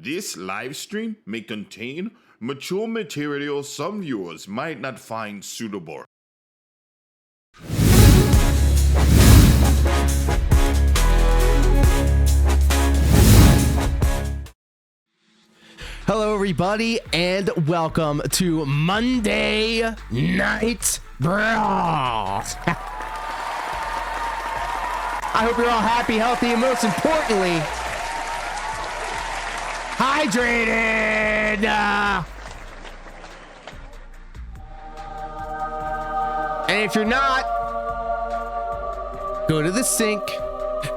This live stream may contain mature material some viewers might not find suitable. Hello everybody and welcome to Monday Night Brawl. I hope you're all happy, healthy, and most importantly, hydrated. And if you're not, go to the sink,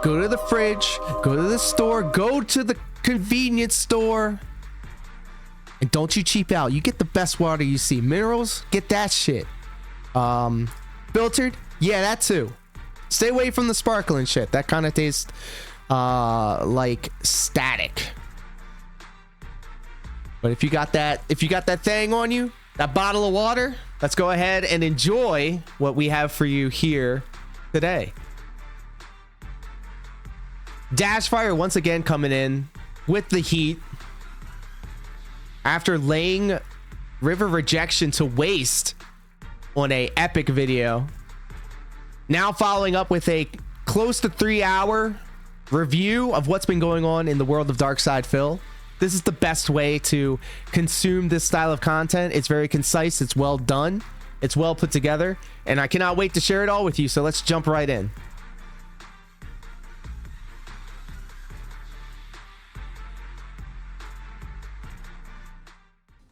go to the fridge, go to the store, go to the convenience store. And don't you cheap out. You get the best water you see. Minerals, get that shit. Filtered, yeah, that too. Stay away from the sparkling shit. That kind of tastes like static. But if you got that thing on you, that bottle of water, let's go ahead and enjoy what we have for you here today. Dashfire once again coming in with the heat. After laying River Rejection to waste on a epic video, now following up with a close to 3-hour review of what's been going on in the world of Darkside Phil. This is the best way to consume this style of content. It's very concise, it's well done, it's well put together, and I cannot wait to share it all with you, so let's jump right in.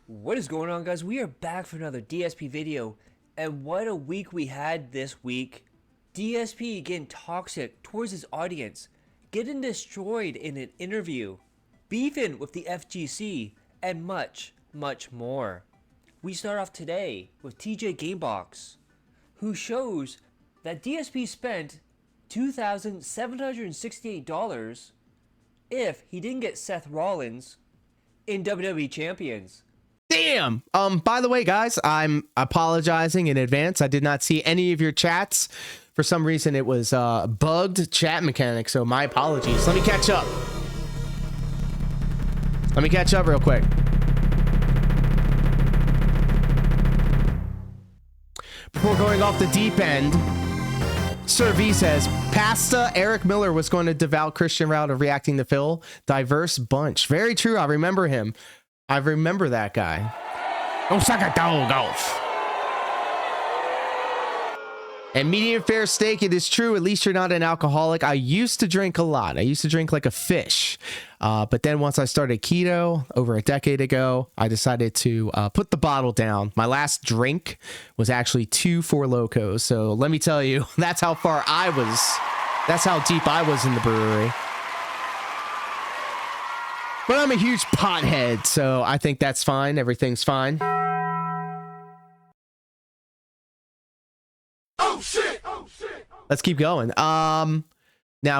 What is going on, guys? We are back for another DSP video, and what a week we had this week. DSP getting toxic towards his audience, getting destroyed in an interview, beefing with the FGC, and much, much more. We start off today with TJ Gamebox, who shows that DSP spent $2,768 if he didn't get Seth Rollins in WWE Champions. Damn. By the way, guys, I'm apologizing in advance. I did not see any of your chats. For some reason, it was bugged chat mechanic, so my apologies. Let me catch up. Let me catch up real quick. Before going off the deep end, Sir V says, Pasta Eric Miller was going to devout Christian route of reacting to Phil. Diverse bunch. Very true. I remember him. I remember that guy. Osaka Golf. And medium fair steak, it is true. At least you're not an alcoholic. I used to drink a lot. I used to drink like a fish. But then once I started keto over a decade ago, I decided to put the bottle down. My last drink was actually 2 Four Locos. So let me tell you, that's how far I was. That's how deep I was in the brewery. But I'm a huge pothead, so I think that's fine. Everything's fine. Oh shit! Oh shit! Let's keep going. Now,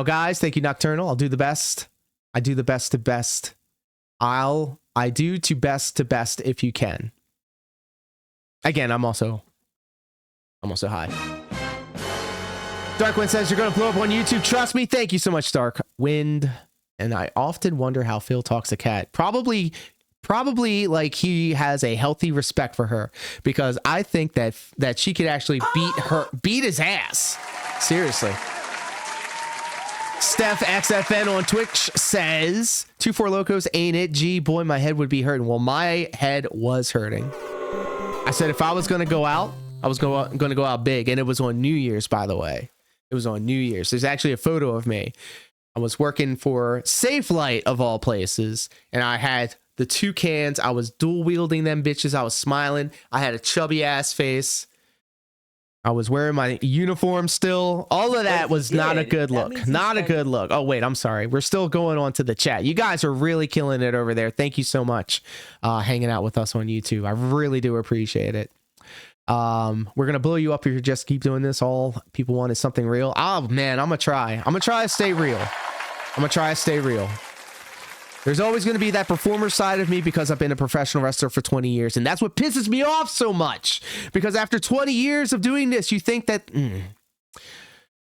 guys, thank you, Nocturnal. I'll do the best. I do the best to best. I do to best if you can. Again, I'm also high. Darkwind says you're gonna blow up on YouTube. Trust me. Thank you so much, Darkwind. And I often wonder how Phil talks to Kat. Probably like he has a healthy respect for her, because I think that she could actually beat his ass. Seriously. Steph XFN on Twitch says 2 Four Locos ain't it? Gee, boy, my head would be hurting. Well, my head was hurting. I said if I was going to go out, I was going to go out big. And it was on New Year's, by the way. It was on New Year's. There's actually a photo of me. I was working for Safe Light of all places, and I had the 2 cans. I was dual wielding them bitches. I was smiling. I had a chubby ass face. I was wearing my uniform still. All of that was not a good look. Not a good look. Oh, wait, I'm sorry. We're still going on to the chat. You guys are really killing it over there. Thank you so much hanging out with us on YouTube. I really do appreciate it. We're gonna blow you up if you just keep doing this. All people want is something real. Oh man, I'm gonna try to stay real. There's always gonna be that performer side of me, because I've been a professional wrestler for 20 years, and that's what pisses me off so much, because after 20 years of doing this, you think that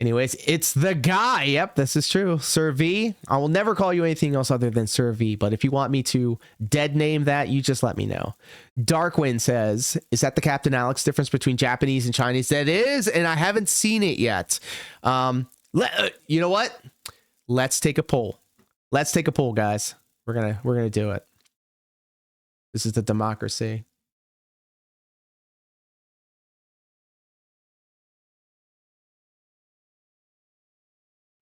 Anyways, it's the guy. Yep, this is true. Sir V. I will never call you anything else other than Sir V, but if you want me to dead name that, you just let me know. Darkwind says, is that the Captain Alex difference between Japanese and Chinese? That is, and I haven't seen it yet. You know what? Let's take a poll. Let's take a poll, guys. We're gonna do it. This is the democracy.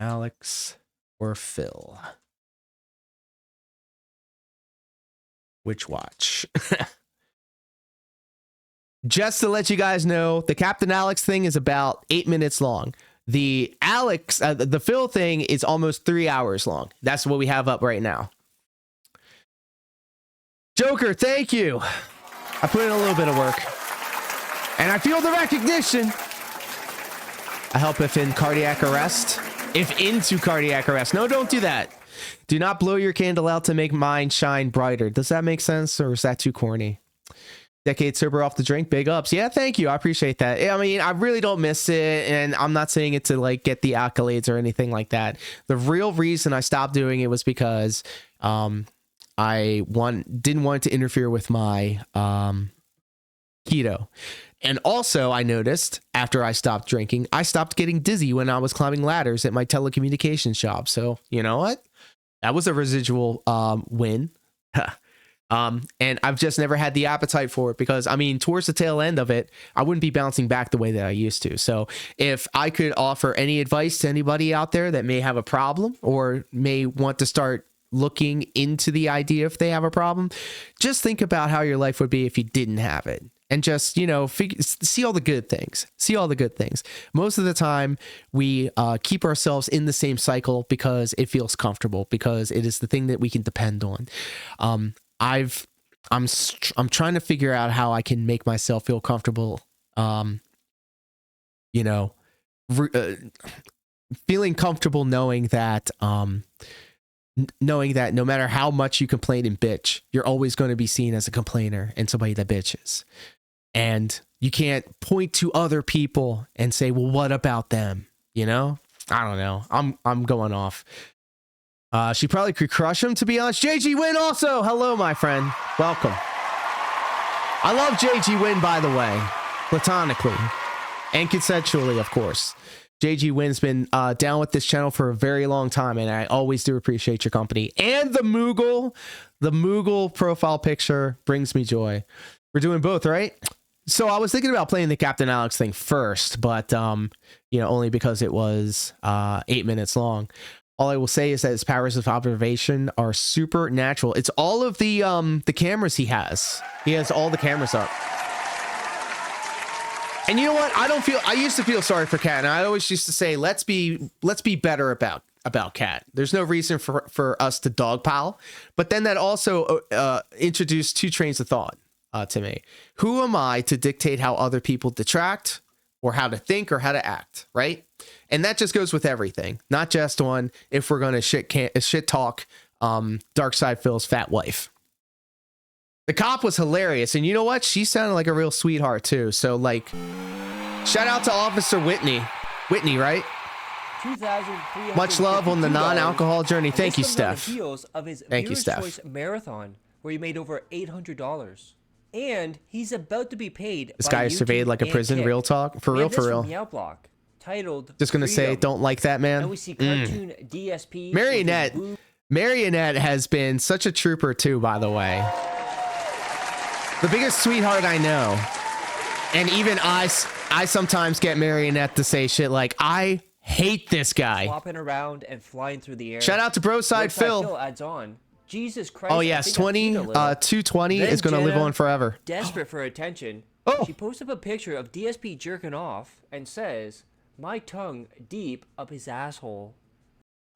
Alex or Phil? Which watch? Just to let you guys know, the Captain Alex thing is about 8 minutes long. The the Phil thing is almost 3 hours long. That's what we have up right now. Joker, thank you. I put in a little bit of work. And I feel the recognition. I help if in cardiac arrest. If into cardiac arrest. No, don't do that. Do not blow your candle out to make mine shine brighter. Does that make sense, or is that too corny? Decade sober off the drink, big ups. Yeah, thank you. I appreciate that. I mean, I really don't miss it, and I'm not saying it to like get the accolades or anything like that. The real reason I stopped doing it was because I didn't want to interfere with my keto. And also, I noticed after I stopped drinking, I stopped getting dizzy when I was climbing ladders at my telecommunications job. So, you know what? That was a residual win. And I've just never had the appetite for it because, I mean, towards the tail end of it, I wouldn't be bouncing back the way that I used to. So if I could offer any advice to anybody out there that may have a problem or may want to start looking into the idea if they have a problem, just think about how your life would be if you didn't have it. And just, you know, see all the good things. See all the good things. Most of the time, we keep ourselves in the same cycle because it feels comfortable, because it is the thing that we can depend on. I'm trying to figure out how I can make myself feel comfortable. You know, feeling comfortable knowing that no matter how much you complain and bitch, you're always going to be seen as a complainer and somebody that bitches. And you can't point to other people and say, well, what about them? You know, I don't know. I'm going off. She probably could crush him, to be honest. JG Win also. Hello, my friend. Welcome. I love JG Win, by the way, platonically and consensually, of course. JG Win's been down with this channel for a very long time, and I always do appreciate your company. And the Moogle profile picture brings me joy. We're doing both, right? So I was thinking about playing the Captain Alex thing first, but you know, only because it was 8 minutes long. All I will say is that his powers of observation are supernatural. It's all of the cameras he has. He has all the cameras up. And you know what? I used to feel sorry for Cat, and I always used to say, let's be better about Cat. There's no reason for us to dogpile. But then that also introduced two trains of thought to me. Who am I to dictate how other people detract, or how to think, or how to act, right? And that just goes with everything, not just on if we're going to shit talk Darkside Phil's fat wife. The cop was hilarious, and you know what? She sounded like a real sweetheart too. So, like, shout out to Officer Whitney. Whitney, right? Much love on the non-alcohol journey. Thank you, Steph. Thank you, Steph. Choice marathon, where he made over $800, and he's about to be paid. This guy is surveyed like a prison. Kick. Real talk, for real, for real. Block, titled just gonna say, don't like that, man. And we see cartoon DSP. Marionette has been such a trooper too, by the way. The biggest sweetheart I know. And even I sometimes get Marionette to say shit like, I hate this guy. Flopping around and flying through the air. Shout out to Broside Phil. Adds on. Jesus Christ. Oh yes, 220 is gonna live on forever. Desperate for attention. Oh. She posts up a picture of DSP jerking off and says, my tongue deep up his asshole.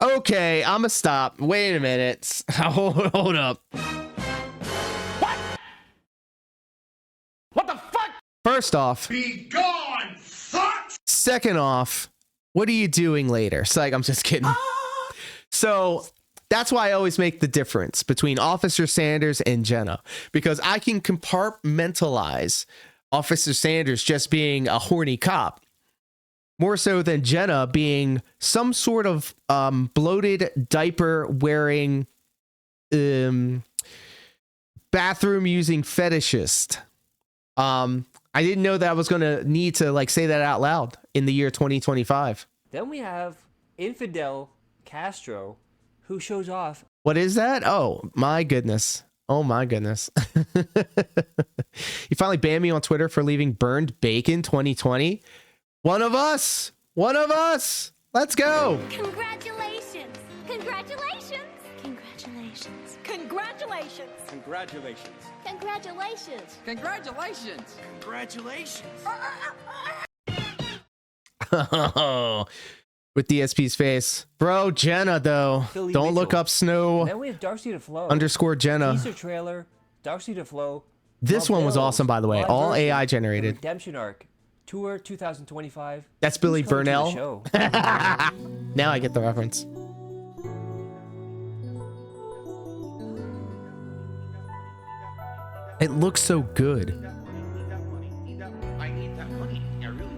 Okay, I'ma stop. Wait a minute. Hold up. What the fuck? First off, be gone, fuck! Second off, what are you doing later? It's like, I'm just kidding. So that's why I always make the difference between Officer Sanders and Jenna, because I can compartmentalize Officer Sanders just being a horny cop. more so than Jenna being some sort of bloated diaper wearing bathroom using fetishist. I didn't know that I was going to need to like say that out loud in the year 2025. Then we have Infidel Castro, who shows off. What is that? Oh my goodness. Oh my goodness. You finally banned me on Twitter for leaving burned bacon 2020. One of us. One of us. Let's go. Congratulations. Congratulations. Congratulations. Congratulations. Congratulations. Congratulations. Congratulations. Congratulations. With DSP's face. Bro, Jenna, though. Philly Don't look Mitchell. up Snow Then we have Dark Seed of Flow. _ Jenna. Teaser trailer, Dark Seed of Flow. This one was awesome, by the way. Live All version, AI The generated. Redemption Arc. Tour 2025. That's Billy Who's coming to the Burnell. show? Now I get the reference. It looks so good.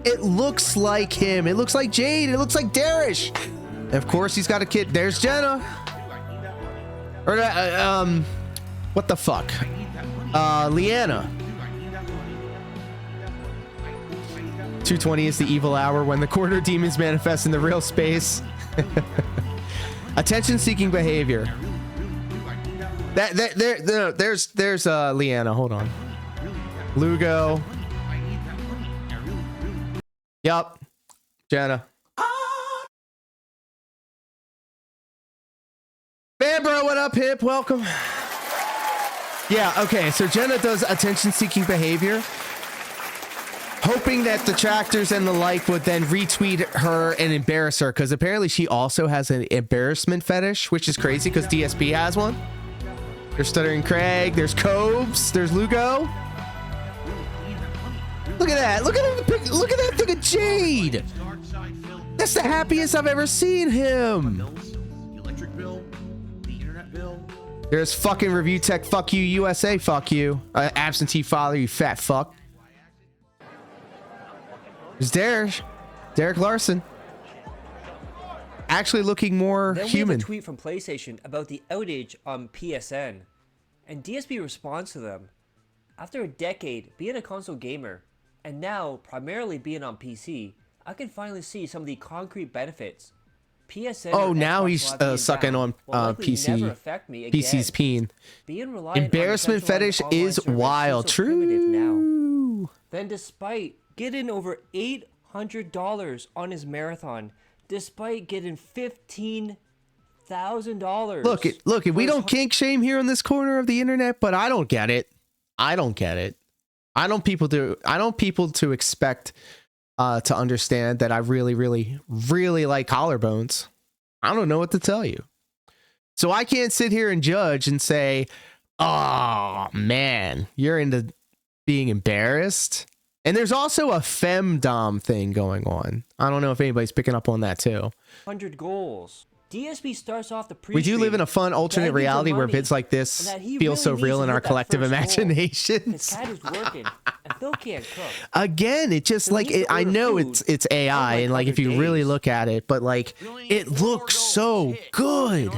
It looks like him. It looks like Jade. It looks like Darish. And of course, he's got a kid. There's Jenna. Or what the fuck? Leanna. 2:20 is the evil hour when the quarter demons manifest in the real space. Attention-seeking behavior. There's Leanna. Hold on. Lugo. Yup. Jenna. Man, bro, what up, Hip? Welcome. Yeah, okay, so Jenna does attention-seeking behavior, hoping that detractors and the like would then retweet her and embarrass her, because apparently she also has an embarrassment fetish, which is crazy because DSP has one. There's Stuttering Craig, there's Cobes, there's Lugo. Look at that. Look at that thing of Jade. That's the happiest I've ever seen him. There's fucking Review Tech. Fuck you, USA. Fuck you. Absentee father, you fat fuck. There's Derek Larson. Actually looking more Then human. we have a tweet from PlayStation about the outage on PSN, and DSP responds to them. After a decade being a console gamer, and now primarily being on PC, I can finally see some of the concrete benefits. PSN. Oh, or now Xbox he's Live being sucking down on will likely PC. never affect me again. PC's peen. Being reliant on Embarrassment decentralized fetish online is service wild. seems so primitive now. True. Then, despite getting over $800 on his marathon, despite getting $15,000. Look, we don't kink shame here on this corner of the internet, but I don't get it. I don't get it. I don't people to expect to understand that I really, really, really like collarbones. I don't know what to tell you. So I can't sit here and judge and say, oh man, you're into being embarrassed. And there's also a femdom thing going on. I don't know if anybody's picking up on that too. 100 goals. DSP starts off the We do live in a fun alternate reality where vids like this feel so real in our collective imaginations. His cat is working, and Phil can't cook. Again, it just like I know it's AI, and like if you really look at it, but like it looks so good.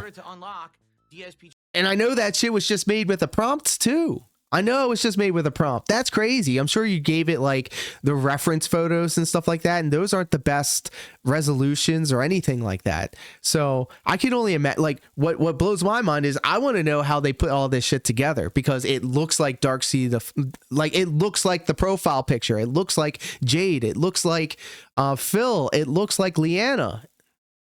And I know that shit was just made with the prompts too. I know it was just made with a prompt. That's crazy. I'm sure you gave it like the reference photos and stuff like that, and those aren't the best resolutions or anything like that. So I can only imagine. Like what blows my mind is I want to know how they put all this shit together, because it looks like Darkseid. It looks like the profile picture. It looks like Jade. It looks like Phil. It looks like Leanna.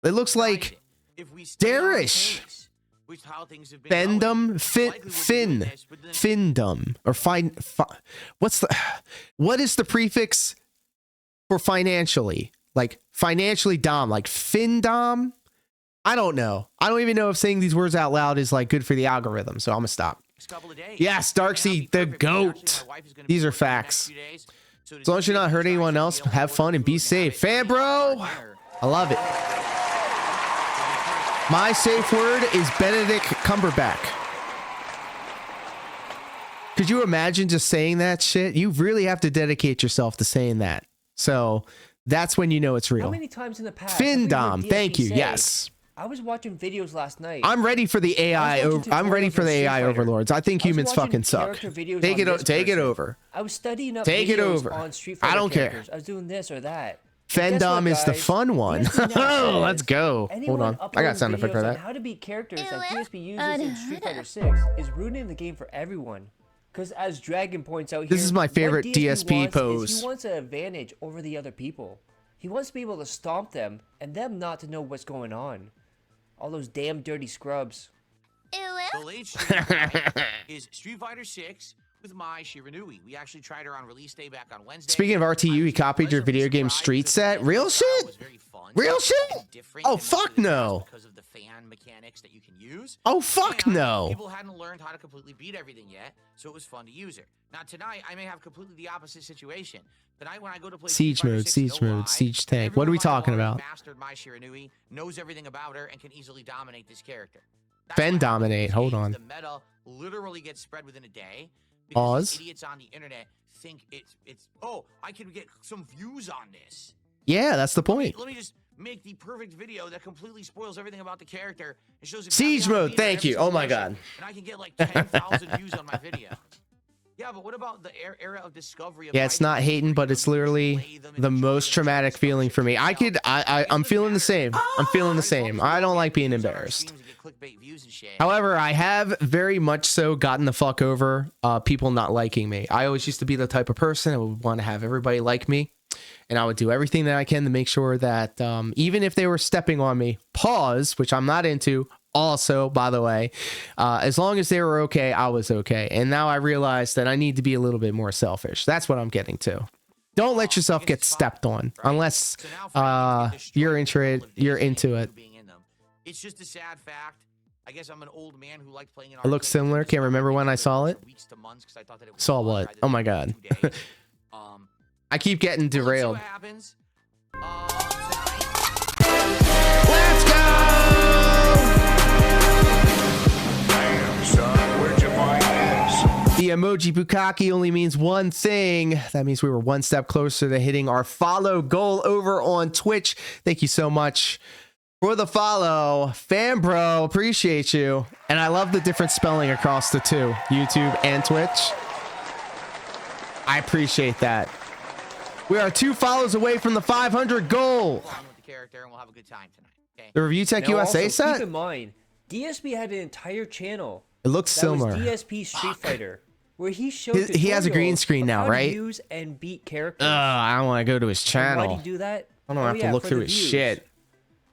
It looks like Darish. Findom, Findom, or what is the prefix for financially? Like financially dom, like Findom? I don't know. I don't even know if saying these words out loud is like good for the algorithm, so I'm gonna stop. Yes, Darkseid, the GOAT. These are facts. As long as you're not hurting anyone else, have fun and be safe. Fan bro! I love it. My safe word is Benedict Cumberbatch. Could you imagine just saying that shit? You really have to dedicate yourself to saying that. So That's when you know it's How real. many times in the past? have we heard Findom, DSP thank you. say, Yes. I was watching videos last night. I'm ready for the AI. I'm ready for the AI overlords. I think humans fucking suck. Take it over. I was studying up Take it videos over. on Street Fighter I don't care. characters. I was doing this or that. And guess Fendom what, is the guys? fun one. DSP now Oh, says let's go. Hold anyone on. I got uploading sound effect for videos on that. how to beat characters that DSP uses in Street Fighter 6 is ruining the game for everyone. Because as Dragon points out here, This is my favorite what DSP wants pose. is he wants an advantage over the other people. He wants to be able to stomp them and them not to know what's going on. All those damn dirty scrubs. The late stream tonight is Street Fighter 6 with Mai Shiranui. We actually tried her on release day back on Wednesday. Speaking of RTU, he copied your video game street set. Real shit? Real shit? Oh, fuck no. Because of the fan mechanics that you can use. Oh, fuck And no. People hadn't learned how to completely beat everything yet, so it was fun to use her. Now tonight, I may have completely the opposite situation. Tonight, when I go to play Siege Street Fighter mode, 6 siege no mode, lie, siege tank. What are we everyone talking already about? Mastered Mai Shiranui, knows everything about her, and can easily dominate this character. That's Ben what happens in dominate, these hold games. on. The meta literally gets spread within a day. Because Pause. these idiots on the internet think it's oh, I can get some views on this. Yeah, that's the point. Let me just make the perfect video that completely spoils everything about the character and shows Siege exactly how to mode, beat her thank every you. Oh my single God. mission, and I can get like 10,000 views on my video. Yeah, but what about the era of discovery? Of Yeah, it's not hating, but it's literally the most traumatic feeling for me. I'm feeling the same. I'm feeling the same. I don't like being embarrassed. However, I have very much so gotten the fuck over people not liking me. I always used to be the type of person that would want to have everybody like me. And I would do everything that I can to make sure that even if they were stepping on me, pause, which I'm not into. Also, by the way, as long as they were okay, I was okay. And now I realize that I need to be a little bit more selfish. That's what I'm getting to. Don't let yourself get stepped on unless you're into it. It's just a sad fact. I guess I'm an old man who liked playing. It looks similar. Can't remember when I saw it. Saw what? Oh my God. I keep getting derailed. Let's go! Damn, son, where'd you find this? The emoji bukkake only means one thing. That means we were one step closer to hitting our follow goal over on Twitch. Thank you so much for the follow. Fan bro, appreciate you. And I love the different spelling across the two, YouTube and Twitch. I appreciate that. We are 2 follows away from the 500 goal. The Review Tech Now USA also, set? keep in mind, DSP had an entire channel. It looks that similar. was DSP Street Fighter, where he showed He has a green tutorials screen of now, how to right? use and beat characters. I don't want to go to his And channel. why do you do that? I don't Oh, have yeah, to look for through the his views. shit.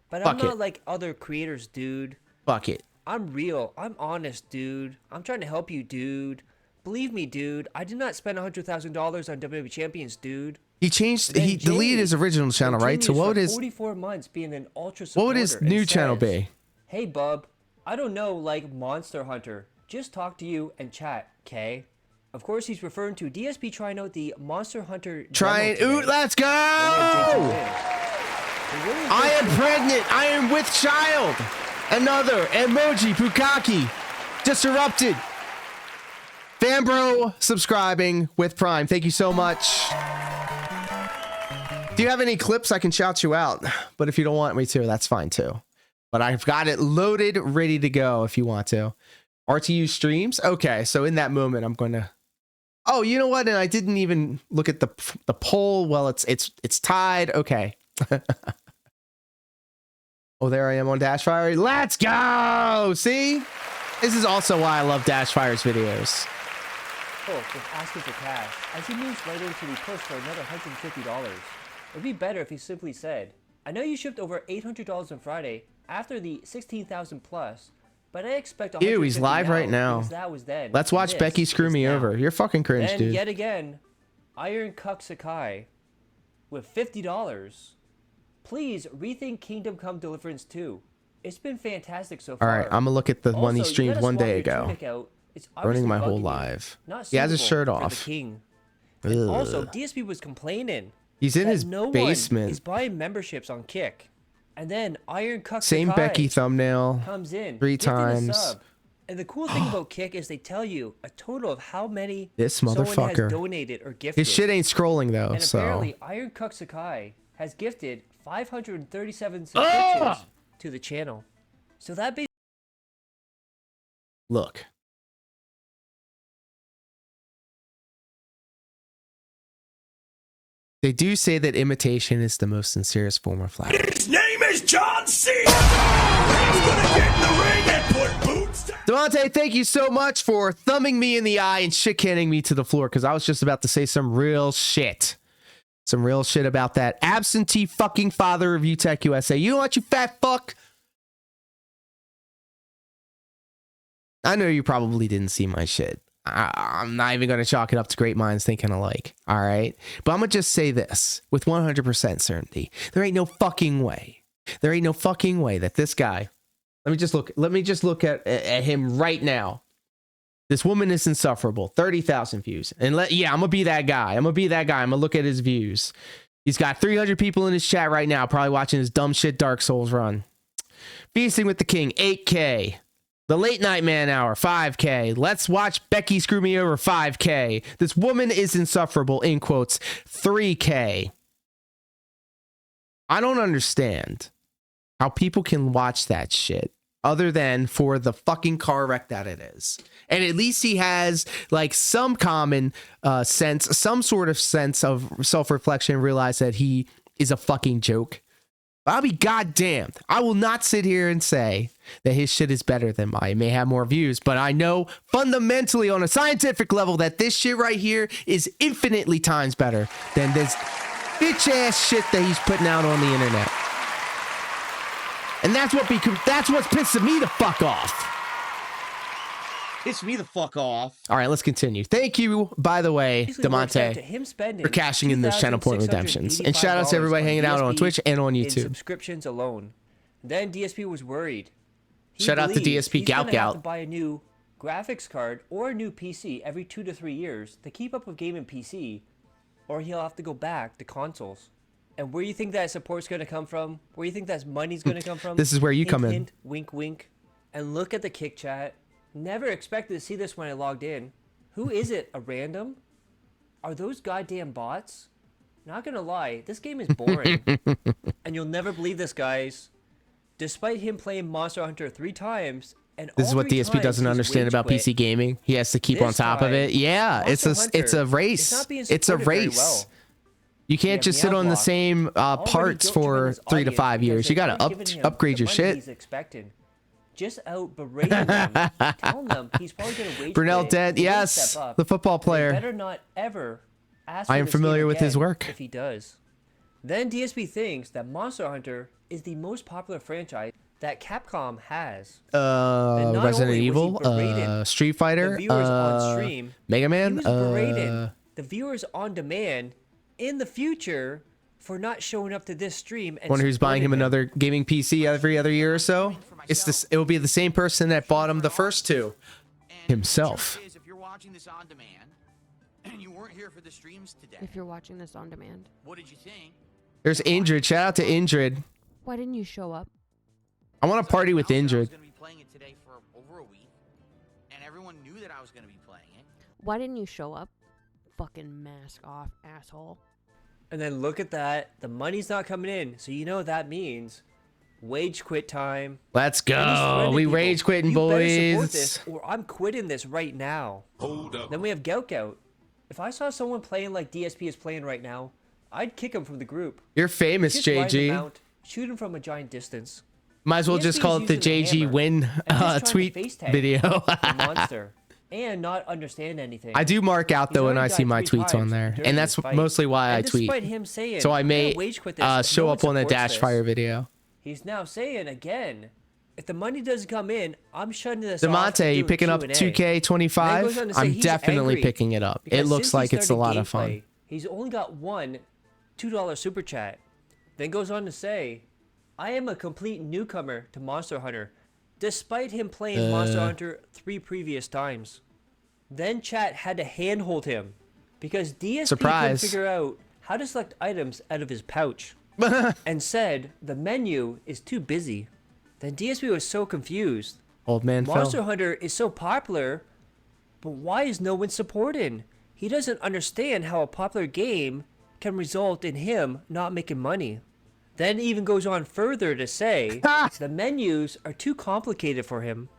But Fuck I'm not it. like other creators, dude. Fuck it. I'm real. I'm honest, dude. I'm trying to help you, dude. Believe me, dude. I did not spend $100,000 on WWE Champions, dude. He changed. Then He deleted Jay his original channel, right? So continues what would for his 44 months being an ultra supporter what would his and new channel says, be? Hey, bub. I don't know, like Monster Hunter. Just talk to you and chat, okay? Of course, he's referring to DSP trying out the Monster Hunter. Try it. Ooh, let's go! Really I am pregnant. I am with child. Another emoji bukkake disrupted. Fanbro subscribing with Prime. Thank you so much. Do you have any clips? I can shout you out. But if you don't want me to, that's fine too. But I've got it loaded, ready to go if you want to. RTU streams. Okay, so in that moment, I'm going to. Oh, you know what? And I didn't even look at the poll. Well, it's tied. Okay. Oh, there I am on Dashfire. Let's go. See, this is also why I love Dashfire's videos. Oh, just asking for cash, as he moves right into the push for another $150. It'd be better if he simply said, I know you shipped over $800 on Friday after the 16,000 plus, but I expect $150 Ew, he's live right now. because that was then. Let's watch This Becky screw is me now. over. You're fucking cringe, Then dude. yet again, Iron Cuck Sakai with $50. Please rethink Kingdom Come Deliverance 2. It's been fantastic so All far. right, I'm gonna look at the one he Also, you streamed gotta one swap day your ago. tunic out. It's Burning obviously my whole bugging you. live. Not He has his suitable shirt for the off. king. And also, Ugh. DSP was complaining. He's in that his no one basement. is buying memberships on Kick. And then Iron Cuck Same Sakai Becky thumbnail. comes in 3 gifting a times. sub. And the cool thing about Kick is they tell you a total of how many This someone motherfucker. has donated or gifted. His shit ain't scrolling though, And so apparently, Iron Cuck Sakai has gifted 537 subscriptions to the channel. So that basically Look. They do say that imitation is the most sincerest form of flattery. His name is John Cena. He's gonna get in the ring and put boots down. Devontae, thank you so much for thumbing me in the eye and shit-canning me to the floor, because I was just about to say some real shit. Some real shit about that absentee fucking father of UTech USA. You know what, you fat fuck? I know you probably didn't see my shit. I'm not even going to chalk it up to great minds thinking alike. All right. But I'm going to just say this with 100% certainty. There ain't no fucking way. There ain't no fucking way that this guy, let me just look at him right now. This woman is insufferable. 30,000 views. And yeah, I'm going to be that guy. I'm going to look at his views. He's got 300 people in his chat right now, probably watching his dumb shit Dark Souls run. Feasting with the King, 8K. The Late Night Man Hour, 5K. Let's watch Becky screw me over, 5K. This woman is insufferable, in quotes, 3K. I don't understand how people can watch that shit other than for the fucking car wreck that it is. And at least he has like some common sense, some sort of sense of self-reflection, realize that he is a fucking joke. I'll be goddamned. I will not sit here and say that his shit is better than mine. It may have more views, but I know fundamentally on a scientific level that this shit right here is infinitely times better than this bitch ass shit that he's putting out on the internet. And that's what's pissing me the fuck off. Piss me the fuck off. All right, let's continue. Thank you, by the way, DeMonte, for cashing in those channel point redemptions. And shout out to everybody hanging out on Twitch and on YouTube. Subscriptions alone. Then DSP was worried. Shout out to DSP Gout Have to buy a new graphics card or a new PC every 2 to 3 years to keep up with gaming PC, or he'll have to go back to consoles. And where you think that support's going to come from? Where you think that money's going to come from? This is where you come in. Hint, wink, wink. And look at the kick chat. Never expected to see this when I logged in. Who is it? A random? Are those goddamn bots? Not gonna lie, this game is boring. And you'll never believe this, guys. Despite him playing Monster Hunter 3 times, and this is what DSP doesn't understand about PC gaming. He has to keep on top of it. Yeah, it's a race. It's a race. You can't just sit on the same parts for 3 to 5 years. You gotta upgrade your shit. He's expecting. Just out berating them, telling them he's probably going to wait. Brunel Dead, yes, the football player. Better not ever ask. I am familiar with his work. If he does, then DSP thinks that Monster Hunter is the most popular franchise that Capcom has. Resident Evil, Street Fighter, the viewers on stream, Mega Man, he was berating the viewers on demand in the future for not showing up to this stream. And wonder who's buying him another gaming PC every other year or so. It's this. It will be the same person that bought him the first two. Himself. If you're watching this on demand and you weren't here for the streams today, if you're watching this on demand, what did you think? There's Indrid. Shout out to Indrid. Why didn't you show up? I want to party with Indrid. I was going to be playing it today for over a week, and everyone knew that I was going to be playing it. Why didn't you show up? Fucking mask off, asshole. And then look at that. The money's not coming in, so you know what that means. Wage quit time. Let's go. We rage quitting, boys. This, or I'm quitting this right now. Hold up. Then we have Gout. If I saw someone playing like DSP is playing right now, I'd kick him from the group. You're famous, just ride him JG. out, shoot him from a giant distance. Might as well just call it the JG win tweet video. Monster. And not understand anything. I do mark out though when I see my tweets on there, and that's mostly why I tweet. Him saying, so I may show up on a Dash Fire video. He's now saying again, if the money doesn't come in, I'm shutting this off. DeMonte, you picking up 2K25? I'm definitely picking it up. It looks like it's a lot of fun. He's only got one $2 super chat. Then goes on to say, I am a complete newcomer to Monster Hunter, despite him playing Monster Hunter 3 previous times. Then chat had to handhold him because DSP couldn't figure out how to select items out of his pouch and said the menu is too busy. Then DSP was so confused. Old man Monster Hunter is so popular, but why is no one supporting? He doesn't understand how a popular game can result in him not making money. Then even goes on further to say the menus are too complicated for him,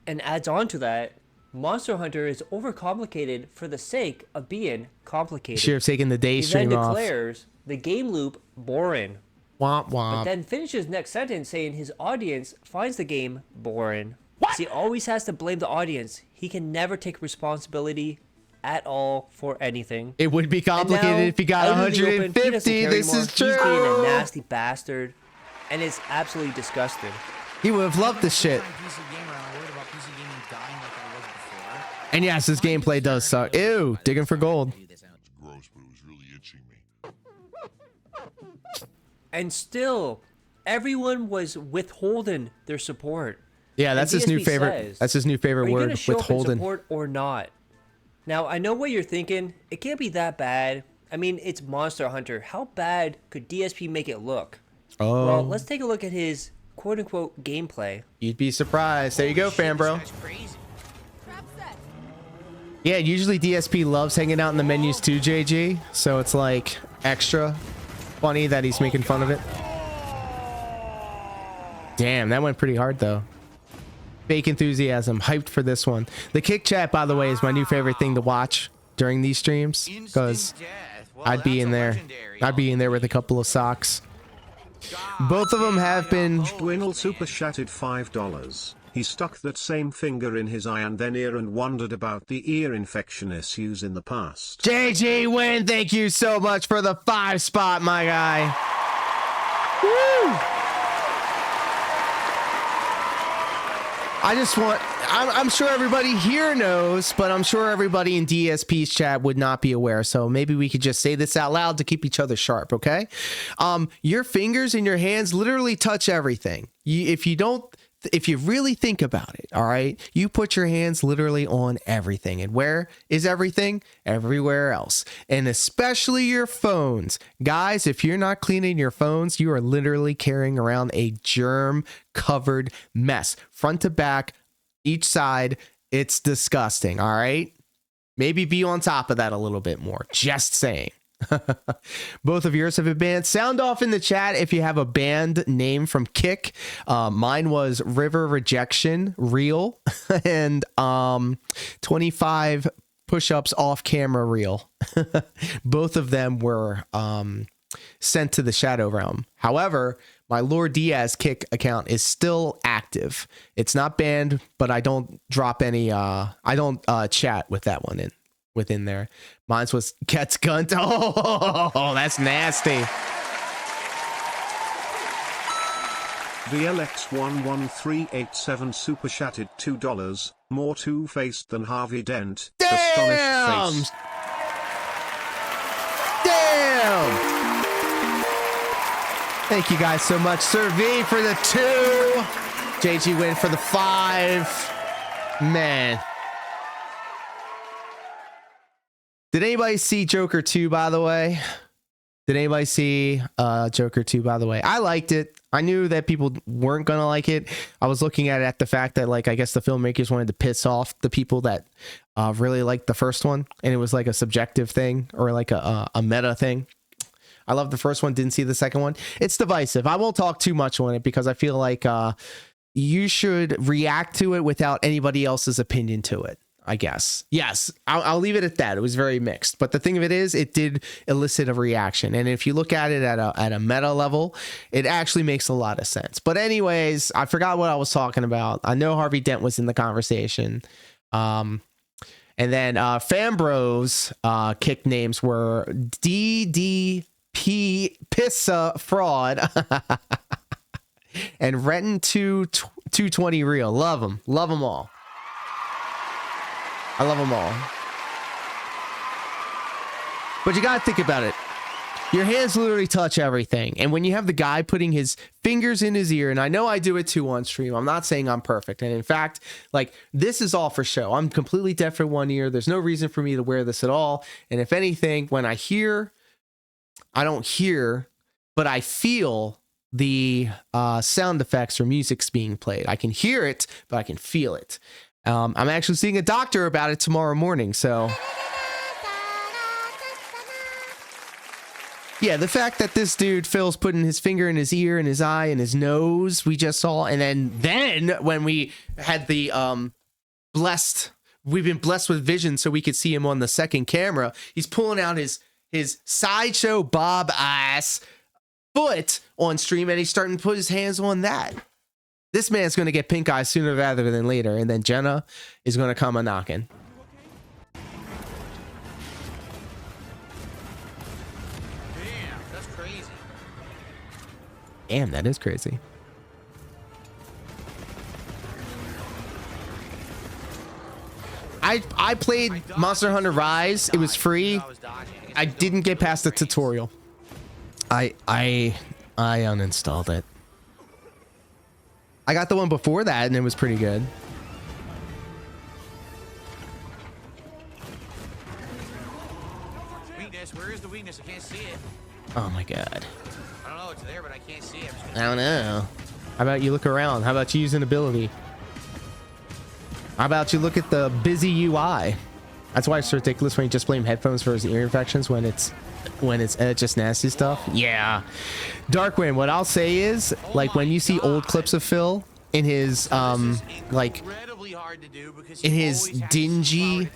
and adds on to that, Monster Hunter is overcomplicated for the sake of being complicated. Should have taken the day He stream then off. declares the game loop boring, Womp but womp. then finishes next sentence saying his audience finds the game boring. He always has to blame the audience. He can never take responsibility at all for anything. It would be And now, complicated if he got out in the open, he 150. doesn't care This anymore. is true. He's being a nasty bastard, and it's absolutely disgusting. He would have loved this shit. PC gamer, and I'm worried about PC gaming dying like I was before. And yes, his gameplay does suck. Ew, digging for gold. Gross, but it was really itching me. And still, everyone was withholding their support. Yeah, that's And his new DSP favorite. says, That's his new Are favorite you word. gonna show up and Withholding. support or not? Now, I know what you're thinking. It can't be that bad. I mean, it's Monster Hunter. How bad could DSP make it look? Oh, Well, let's take a look at his quote-unquote gameplay. you'd be surprised. There you go, fan bro. That's crazy. Yeah, usually DSP loves hanging out in the menus too, JG. So it's like extra funny that he's making fun of it. Damn, that went pretty hard though. Fake enthusiasm, hyped for this one. The kick chat, by the way, is my new favorite thing to watch during these streams because Instant death. Well, I'd be that's in a there. legendary. I'd be in there with a couple of socks. Both of them have been. Dwinel super chatted $5. He stuck that same finger in his eye and then ear and wondered about the ear infection issues in the past. JG Win, thank you so much for the 5 spot, my guy. Woo! I just want, I'm sure everybody here knows, but I'm sure everybody in DSP's chat would not be aware. So maybe we could just say this out loud to keep each other sharp, okay? Your fingers and your hands literally touch everything. If you really think about it, all right, you put your hands literally on everything. And where is everything? Everywhere else. And especially your phones. Guys, if you're not cleaning your phones, you are literally carrying around a germ-covered mess. Front to back, each side, it's disgusting, all right? Maybe be on top of that a little bit more. Just saying. Both of yours have been banned. Sound off in the chat if you have a band name from Kick. Mine was River Rejection Real and 25 push-ups off camera Real. Both of them were sent to the Shadow Realm. However, my Lord Diaz Kick account is still active. It's not banned, but I don't drop any I don't chat with that one within there. Mine's was Cat's Gunt. Oh, that's nasty. VLX11387 super chatted $2. More two-faced than Harvey Dent. Damn! Astonished face. Damn! Thank you guys so much. Sir V for the 2. JG Win for the 5. Man. Did anybody see Joker 2, by the way? Did anybody see Joker 2, by the way? I liked it. I knew that people weren't going to like it. I was looking at the fact that, like, I guess the filmmakers wanted to piss off the people that really liked the first one. And it was like a subjective thing or like a meta thing. I love the first one. Didn't see the second one. It's divisive. I won't talk too much on it because I feel like you should react to it without anybody else's opinion to it. I guess. Yes, I'll leave it at that. It was very mixed. But the thing of it is, it did elicit a reaction. And if you look at it at a meta level, it actually makes a lot of sense. But anyways, I forgot what I was talking about. I know Harvey Dent was in the conversation. And then Fambro's kick names were DDP Pissa Fraud and Renton 220 Real. Love them. Love them all. I love them all. But you got to think about it. Your hands literally touch everything. And when you have the guy putting his fingers in his ear, and I know I do it too on stream. I'm not saying I'm perfect. And in fact, like, this is all for show. I'm completely deaf in one ear. There's no reason for me to wear this at all. And if anything, when I hear, I don't hear, but I feel the sound effects or music's being played. I can hear it, but I can feel it. I'm actually seeing a doctor about it tomorrow morning, so Yeah, the fact that this dude Phil's putting his finger in his ear and his eye and his nose, we just saw, and then when we had the we've been blessed with vision so we could see him on the second camera, he's pulling out his sideshow Bob ass foot on stream, and he's starting to put his hands on that. This man's going to get pink eye sooner rather than later, and then Jenna is going to come a knocking. Damn, that is crazy. I played Monster Hunter Rise. It was free. I didn't get past the tutorial. I uninstalled it. I got the one before that and it was pretty good. Weakness, where is the weakness? I can't see it. Oh my god. I don't know, it's there, but I can't see it. I don't know. How about you look around? How about you use an ability? How about you look at the busy UI? That's why it's ridiculous when you just blame headphones for his ear infections when it's just nasty stuff. Yeah. Darkwind, what I'll say is, like, when you see old clips of Phil in his like in his dingy,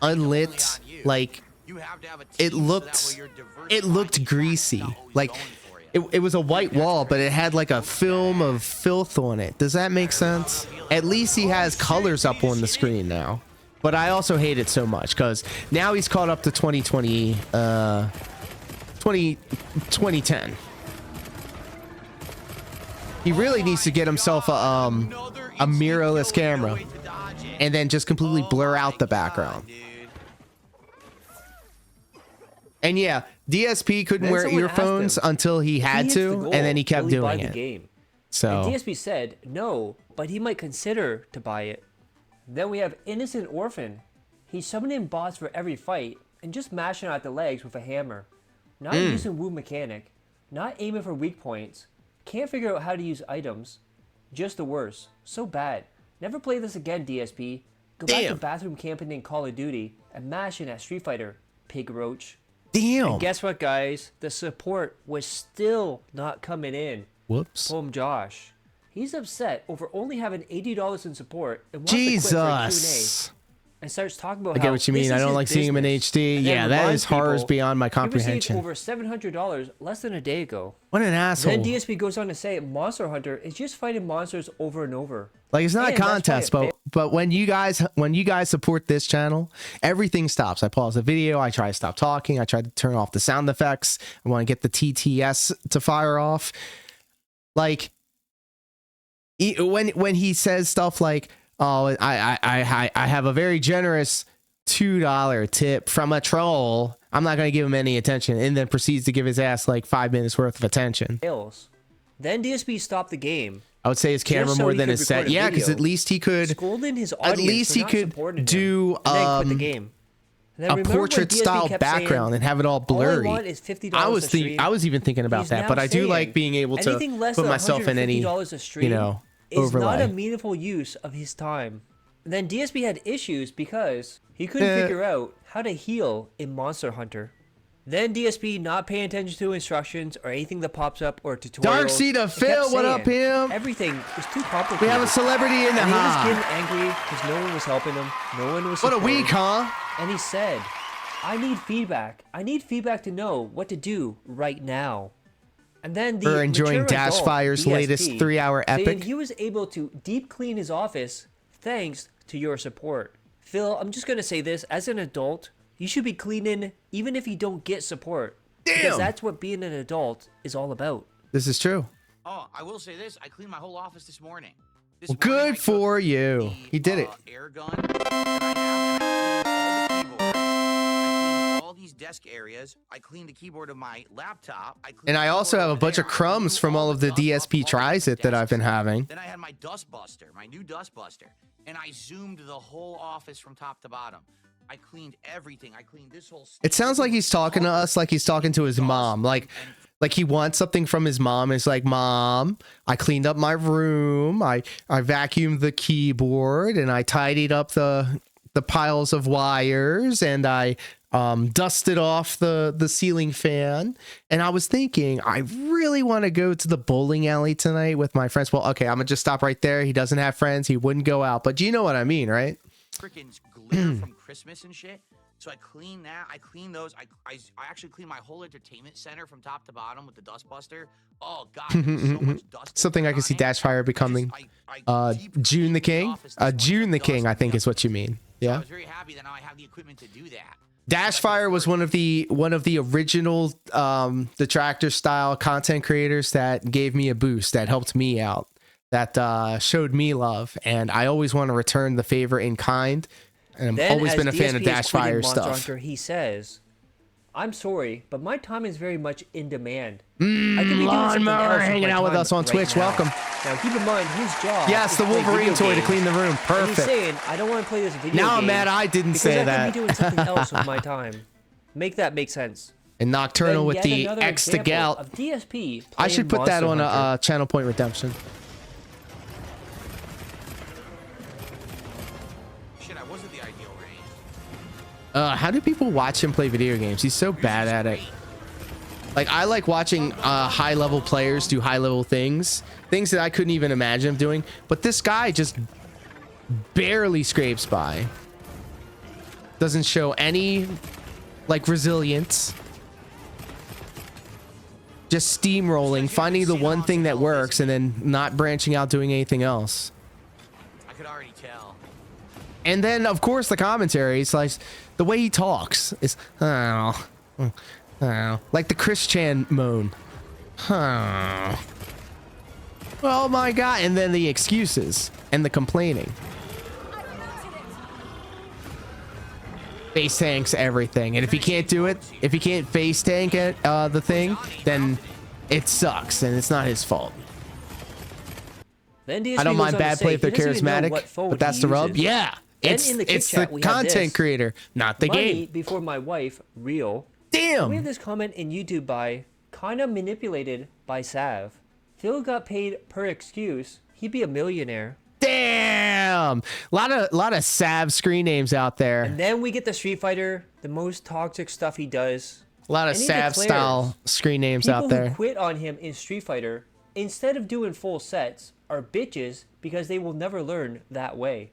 unlit, like, it looked greasy. Like, it was a white wall, but it had like a film of filth on it. Does that make sense? At least he has colors up on the screen now. But I also hate it so much because now he's caught up to 2010. He really needs to get himself a mirrorless camera and then just completely blur out the background. And yeah, DSP couldn't wear earphones until he had to, and then he kept doing it. So and DSP said no, but he might consider to buy it. Then we have Innocent Orphan. He's summoning bots for every fight and just mashing out the legs with a hammer. Not using wound mechanic, not aiming for weak points, can't figure out how to use items. Just the worst. So bad. Never play this again, DSP. Go back to bathroom camping in Call of Duty and mashing at Street Fighter, pig roach. Damn. And guess what, guys? The support was still not coming in. Whoops. Home Josh. He's upset over only having $80 in support and wants Jesus. to quit for Q&A. And starts talking about I get what you mean. I don't like seeing him in HD. Yeah, that is horrors beyond my comprehension. He received over $700 less than a day ago. What an asshole. Then DSP goes on to say Monster Hunter is just fighting monsters over and over. Like, it's not a contest, but when you guys support this channel, everything stops. I pause the video. I try to stop talking. I try to turn off the sound effects. I want to get the TTS to fire off. Like, when he says stuff like, "Oh, I have a very generous $2 tip from a troll," I'm not going to give him any attention, and then proceeds to give his ass like 5 minutes worth of attention. Then DSP stopped the game. I would say his camera more than his set. Yeah, because at least he could. Scolding his at least he could do a portrait style background and have it all blurry. All I want is $50 I was even thinking about that, but I do like being able to put myself in any, overlay. Is not a meaningful use of his time. And then DSP had issues because he couldn't figure out how to heal in Monster Hunter. Then DSP not paying attention to instructions or anything that pops up or tutorials. Darkseid to Phil, what up, him? Everything was too complicated. We have a celebrity in the house. He was getting angry because no one was helping him. No one was. What a week, huh? And he said, "I need feedback. I need feedback to know what to do right now." And then we're enjoying Dashfire's latest 3-hour epic. He was able to deep clean his office thanks to your support. Phil, I'm just gonna say this: as an adult, you should be cleaning even if you don't get support. Damn. Because that's what being an adult is all about. This is true. Oh, I will say this: I cleaned my whole office this morning. Well, good for you. He did it. Air gun that I have, and I cleaned all the keyboards. I cleaned all these desk areas. I cleaned the keyboard of my laptop. And I also have a bunch of crumbs from all of the DSP tries it that I've been having. Then I had my dust buster, my new dust buster, and I zoomed the whole office from top to bottom. I cleaned everything. I cleaned this whole. It sounds like he's talking to us like he's talking to his mom. Like he wants something from his mom. It's like, "Mom, I cleaned up my room. I vacuumed the keyboard and I tidied up the piles of wires and I dusted off the ceiling fan, and I was thinking I really want to go to the bowling alley tonight with my friends. Well, okay, I'm gonna just stop right there. He doesn't have friends. He wouldn't go out, but you know what I mean, right? Freaking glitter from Christmas and shit. So I clean that. I clean those. I actually clean my whole entertainment center from top to bottom with the dust buster. Oh god, there's so much dust. Something I can see Dashfire becoming June the King. June the King, I think is what you mean. Yeah. I was very happy that now I have the equipment to do that. Dashfire was one of the original detractor style content creators that gave me a boost, that helped me out, that showed me love, and I always want to return the favor in kind. And I've always been a fan of Dashfire stuff. He says, "I'm sorry, but my time is very much in demand. Lawnmower hanging out with us on Twitch. Welcome. Now keep in mind his job. Yes, the Wolverine toy to clean the room. Perfect. And he's saying, I don't want to play this video now game. I'm mad I didn't say that. I could be doing something else with my time. Make that make sense. And Nocturnal with the X to Gout. Of DSP I should put that on Monster a channel point redemption. Shit, I wasn't the ideal range. How do people watch him play video games? He's so bad at it. Like, I like watching high-level players do high-level things that I couldn't even imagine doing. But this guy just barely scrapes by. Doesn't show any, like, resilience. Just steamrolling, finding the one thing that works, and then not branching out doing anything else. I could already tell. And then, of course, the commentary. It's like the way he talks is, oh, like the Chris Chan moan. Oh my god. And then the excuses and the complaining. Face tanks everything. And if he can't do it, if he can't face tank it, the thing, then it sucks and it's not his fault. I don't mind bad play if they're charismatic, but that's the rub. Yeah. It's the content creator, not the game. Before my wife, real. Damn. We have this comment in YouTube by kinda manipulated by Sav. Phil got paid per excuse. He'd be a millionaire. Damn. Lot of Sav screen names out there. And then we get the Street Fighter, the most toxic stuff he does. A lot of Sav style screen names out there. People who quit on him in Street Fighter, instead of doing full sets, are bitches because they will never learn that way.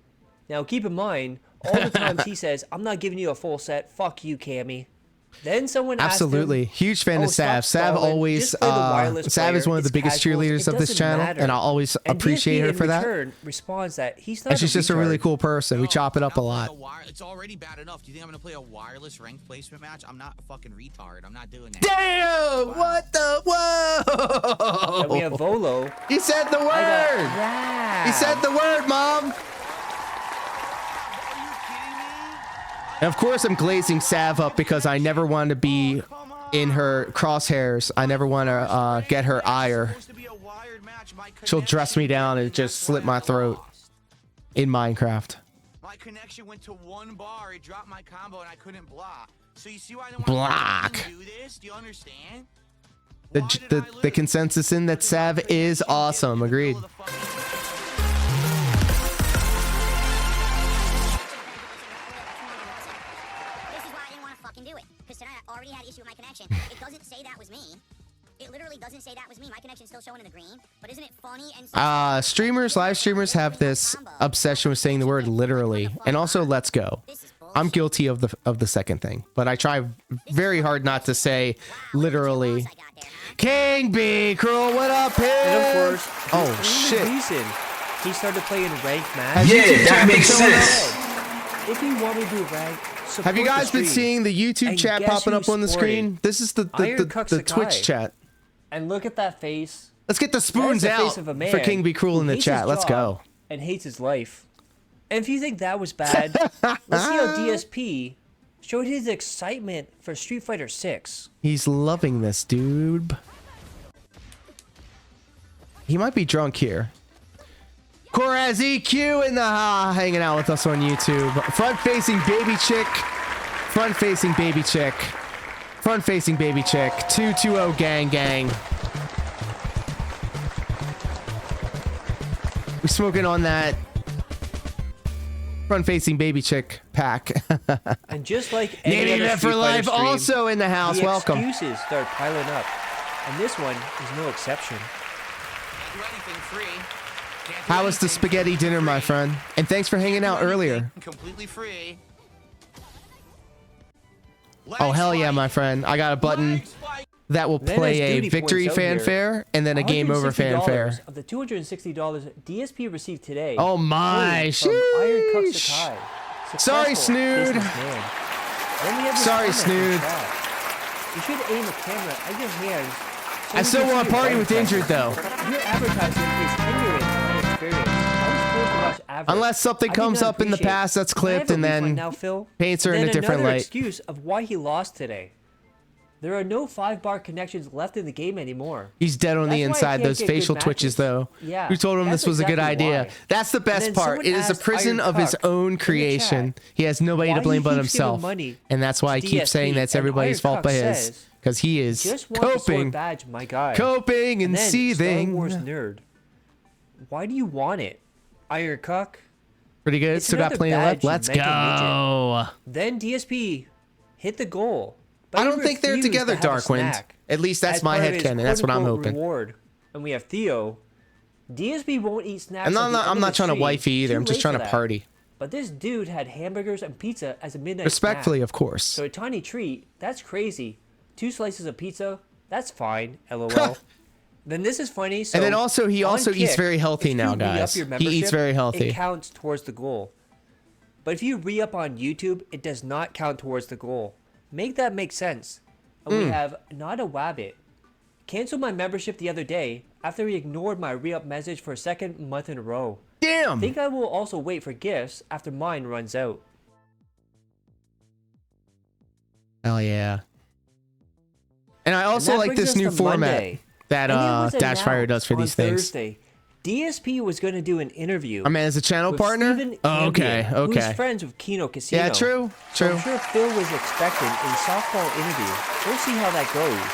Now keep in mind, all the times he says, I'm not giving you a full set, fuck you, Cammy. Then someone absolutely asked him, huge fan of Sav. Sav always Sav is one of the biggest cheerleaders of this channel, and I always appreciate her for that. Responds that he's not. And she's just a really cool person. We chop it up a lot. It's already bad enough. Do you think I'm gonna play a wireless ranked placement match? I'm not a fucking retard. I'm not doing that. Damn! Wow. What the? Whoa! And we have Volo. He said the word. He said the word, Mom. And of course, I'm glazing Sav up because I never want to be in her crosshairs. I never want to get her ire. She'll dress me down and just slit my throat in Minecraft. My connection went to 1 bar. It dropped my combo and I couldn't block. So you see why I don't block. Do this? Do you understand? The consensus in that Sav is awesome. Agreed. Already had issue with my connection. It doesn't say that was me. It literally doesn't say that was me. My connection's still showing in the green. But isn't it funny and live streamers have this obsession with saying the word literally, and also let's go. I'm guilty of the second thing, but I try very hard not to say literally. King B Cruel, what up, here? And of course, oh shit. Reason he started playing ranked match. Yeah, that makes sense. If you want to do ranked, have you guys been seeing the YouTube chat popping up on the screen? This is the Twitch chat. And look at that face. Let's get the spoons out for King Be Cruel in the chat. Let's go. And hates his life. And if you think that was bad, let's see how DSP showed his excitement for Street Fighter 6. He's loving this, dude. He might be drunk here. Coraz EQ in the hanging out with us on YouTube. Front-facing baby chick. Front-facing baby chick. Front-facing baby chick. 220 gang gang. We smoking on that Front-facing baby chick pack. And just like any Navy other Vet Street for Fighter life stream, also in the house. the Welcome. excuses start piling up, and this one is no exception. Can't do anything free. Can't do How was the anything spaghetti dinner, my friend? And thanks for hanging out earlier. completely free. Oh, hell yeah, my friend. I got a button that will Then play as a Duty victory points out here, fanfare and then a game over $160 fanfare. Of the $260 DSP received today. Oh my, came from Iron Cuck sheesh. Sakai, Sorry, successful Snood. businessman. Then we have this Sorry, comment in Snood. chat. You should aim a camera at your hands. So I you still can want see to party your with Injured, though. Your advertisement is hindering my experience. I was forced to watch average. Unless something I did comes not up in the appreciate past that's it. Can I have clipped a and refund then now, Phil? paints her in Then a different another light. excuse of why he lost today. There are no 5-bar connections left in the game anymore. He's dead on the That's why I inside. can't Those get good facial twitches, matches. though. Yeah, Who told him that's this was a good exactly idea? why. That's the best then part. someone It is a asked prison Iron of his Cuck own in the creation. chat, He has nobody to why blame he but keeps giving himself. money And that's why I to keep DSP, saying that's and everybody's Iron fault but Cuck his. says, Because he is just want the sword coping. badge, my guy. Coping and then seething. Star Wars nerd. Why do you want it, Iron Cuck? Pretty good. It's Still got another plenty badge, left. you Let's mental go. Then DSP hit the goal. But I he don't think they're refused to together, have a Darkwind. snack At least that's as my part of his headcanon. That's what I'm quote-unquote hoping. Reward. And we have Theo. DSP won't eat snacks. And at the I'm end not of the trying to stream. wifey either. Too I'm just late trying for to that. party. But this dude had hamburgers and pizza as a midnight Respectfully, snack. of course. So a tiny treat, that's crazy. 2 slices of pizza, that's fine. LOL. Then this is funny. So And then also, he on also eats Kick, very healthy if you now, re-up guys. your He eats membership, very healthy. It counts towards the goal. But if you re-up on YouTube, it does not count towards the goal. Make that make sense. And we have Not a Wabbit. Canceled my membership the other day after he ignored my re-up message for a second month in a row. Damn. Think I will also wait for gifts after mine runs out. Hell yeah. And I And also that like brings this us new to format Monday. that And it was Dashfire does for announced these on things. Thursday, DSP was going to do an interview. I mean, as a channel with partner? Steven Oh, okay, Cambion, okay. Who's friends with Kino Casino. Yeah, true, So true. I'm sure Phil was expecting a softball interview. We'll see how that goes.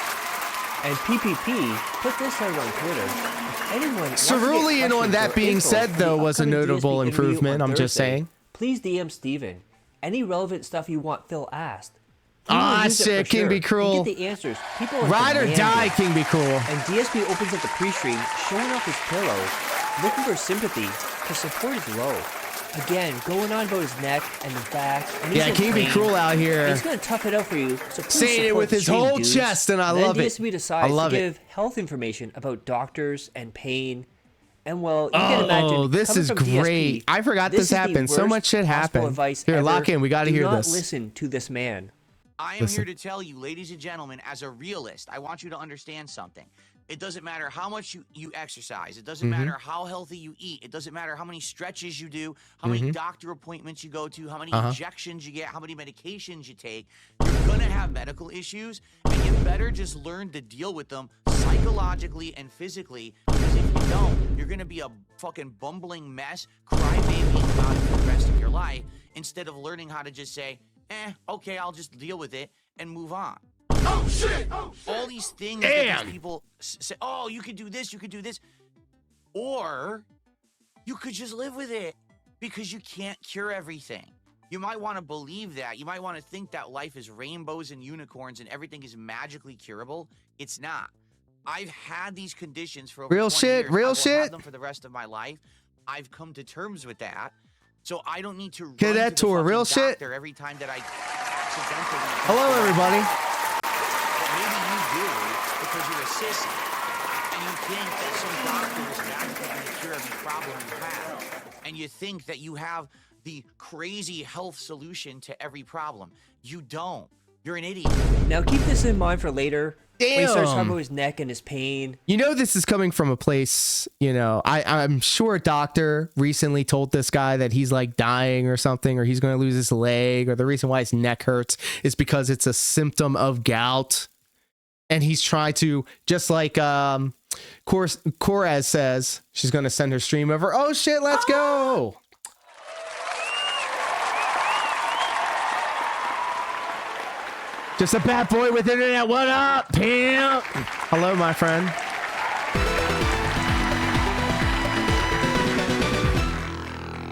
And PPP put this out on Twitter. If anyone wants to get Cerulean, on questions that or being info said, for though, the was a upcoming notable DSP interview improvement, on I'm just Thursday, saying. Please DM Steven. Any relevant stuff you want Phil asked. He will Ah, use it shit, for King sure. Be And Cruel. Get the answers. People are Ride or demanding. die, King Be Cruel. And DSP opens up the pre-stream, showing off his pillow, looking for sympathy, because support is low. Again, going on about his neck and his back. And he's Yeah, in King Be pain. Cruel out here. He's gonna tough it out for you. So please Saying it support with the his stream, whole dudes. chest, and I Then love it. DSP decides I love to it. give health information about doctors and pain. And well, you can imagine. Oh, this coming is from DSP, great. I forgot this is the happened. So worst much shit possible happened. advice Here, ever. lock in. We gotta Do hear not this. listen to this man. I am Listen. here to tell you, ladies and gentlemen, as a realist, I want you to understand something. It doesn't matter how much you exercise. It doesn't matter how healthy you eat. It doesn't matter how many stretches you do, how many doctor appointments you go to, how many injections you get, how many medications you take. You're going to have medical issues, and you better just learn to deal with them psychologically and physically, because if you don't, you're going to be a fucking bumbling mess, crybabying about it for the rest of your life, instead of learning how to just say, okay, I'll just deal with it and move on. Oh shit! Oh shit! All these things that these people say, oh, you could do this, you could do this. Or you could just live with it, because you can't cure everything. You might want to believe that. You might want to think that life is rainbows and unicorns and everything is magically curable. It's not. I've had these conditions for over Real 20 shit, years. real I will shit. have them for the rest of my life. I've come to terms with that. So I don't need to Okay, run that to the tour, fucking real shit. doctor every time that I accidentally. Hello, everybody. But maybe you do because you're a sissy, and you think that some doctor is magically going to cure every problem you have, and you think that you have the crazy health solution to every problem. You don't. You're an idiot. Now keep this in mind for later. When he starts talking Damn. about his neck and his pain. You know this is coming from a place, you know, I'm sure a doctor recently told this guy that he's like dying or something, or he's going to lose his leg, or the reason why his neck hurts is because it's a symptom of gout. And he's trying to, just like Korez says, she's going to send her stream over. Oh shit, let's go. Just a bad boy with internet. What up, pimp? Hello, my friend.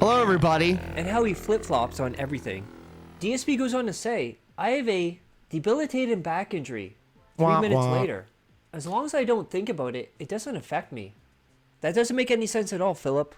Hello, everybody. and how he flip-flops on everything. DSP goes on to say, I have a debilitating back injury. 3 Wah, minutes wah. later. As long as I don't think about it, it doesn't affect me. That doesn't make any sense at all, Philip.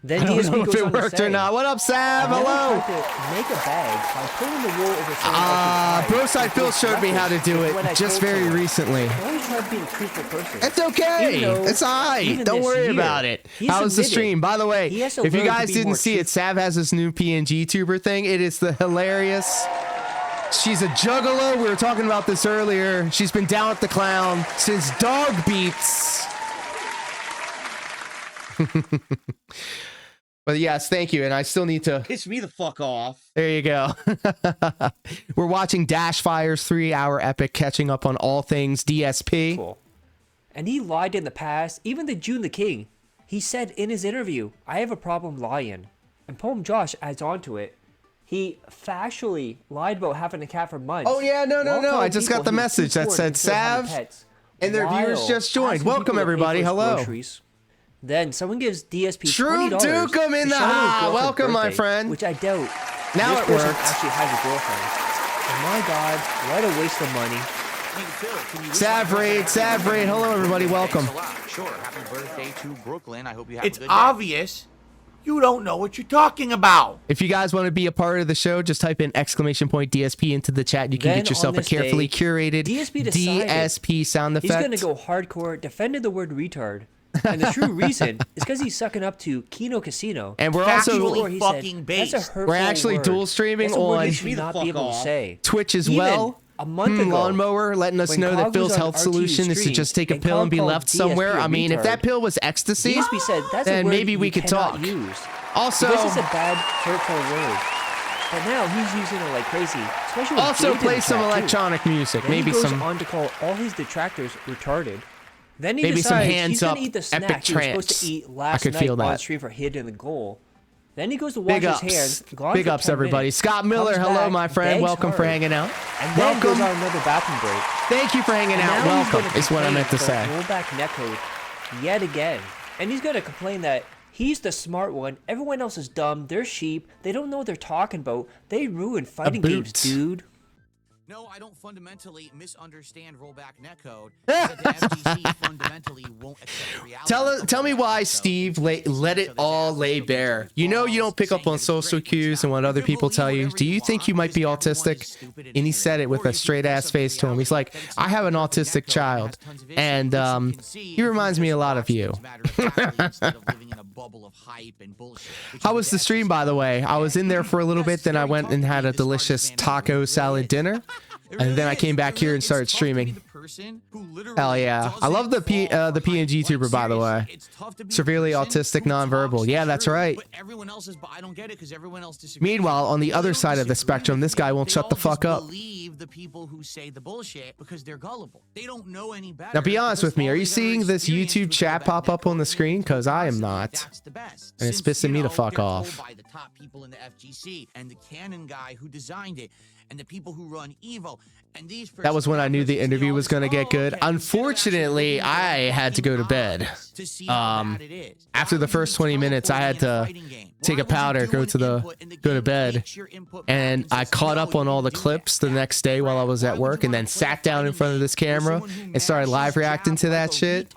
Then I don't DSP know goes if it on to worked say, or not. What up, Sam? I never Hello. tried to make a bag by pulling the wool over someone else's Broside eyes Phil into showed me how to do what I it just told very someone. recently. I always try to be a truthful person. It's okay. Even though It's alright. even Don't this worry year, about it. he's How was the admitted stream? By the way, he has to if you learn to guys be didn't more see it, Sav has this new PNG tuber thing. It is the hilarious. She's a juggalo. We were talking about this earlier. She's been down with the clown since Dog Beats. But yes, thank you. And I still need to. Piss me the fuck off. There you go. We're watching Dash Fire's 3-hour epic, catching up on all things DSP. Cool. And he lied in the past, even to June the King. He said in his interview, I have a problem lying. And Poem Josh adds on to it. He factually lied about having a cat for months. Oh, yeah, no. while I telling just got people the he was message too that poor said to consider having Sav, pets, and their viewers while just joined. asking Welcome, people to pay for everybody. his Hello. groceries. Then someone gives DSP True $20 Dukem in to the shout out his house. girlfriend's Welcome, my birthday, friend. Which I doubt. Now this it person worked. actually has a girlfriend. And my God, what a waste of money. Hey, Phil, can you wish Sav my Raid, girlfriend Sav Raid. Hello, everybody. Thanks Welcome. a lot. Sure. Happy birthday to Brooklyn. I hope you have It's a good obvious you don't know what you're talking about. If you guys want to be a part of the show, just type in !DSP into the chat. You can Then get yourself on a this carefully day, curated DSP decided DSP sound He's effect. gonna go hardcore, defended the word retard. And the true reason is because he's sucking up to Kino Casino. And we're Factually also Before he fucking said, based. That's a hurtful We're actually word. dual streaming That's a word on you should not be able to off. say. Twitch as Even well. a month ago, Lawnmower letting us when know that Cog Phil's was on health RTU solution is to stream just take a and pill and be Cog left called somewhere. DSP a I mean, if retard, that pill was ecstasy, DSP said that's then a word maybe we you could cannot talk. use. Also, Because it's a bad, hurtful word. But now he's using it like crazy. Especially with also Jade in play the some chat, too. electronic music. Then Maybe he goes some. on to call all his detractors retarded. Then he Maybe some decides hands he's gonna up, eat the epic snack he was supposed trance. to eat I last could night feel on that. stream for hitting the goal. Then he goes to wash Big his ups. hands. Gone Big for ups, 10 everybody. minutes, Scott Miller, comes hello, back, my friend. begs Welcome for hard, hanging out. and then goes Welcome. on another bathroom break. Thank you for hanging And out. now he's Welcome gonna is what I complain meant to for say. rollback netcode yet again. And he's going to complain that he's the smart one. Everyone else is dumb. They're sheep. They don't know what they're talking about. They ruin fighting games, boot. dude. No, I don't fundamentally misunderstand rollback netcode. That the FTC fundamentally won't accept reality. Tell me why Steve let it all lay bare. You know you don't pick up on social cues and what other people tell you. Do you think you might be autistic? And he said it with a straight ass face to him. He's like, I have an autistic child, and he reminds me a lot of you. How was the stream, by the way? I was in there for a little bit, then I went and had a delicious taco salad dinner. And then I came back here and started streaming. Hell yeah. I love the PNG tuber, by the way. Severely autistic nonverbal. Yeah, that's right. Meanwhile, on the other side of the spectrum, this guy won't shut the fuck up. The people who say the bullshit because they're gullible. They don't know any better. Now be honest with me, are you seeing this YouTube chat pop up on the screen? Because I am not. And it's pissing me the fuck off. By the top people in the FGC and the Canon guy who designed it and the people who run Evo. And these That was when I knew the interview was going to get good. Unfortunately, I had to go to bed. After the first 20 minutes, I had to take a powder, go to bed, and I caught up on all the clips the next day while I was at work, and then sat down in front of this camera and started live reacting to that shit.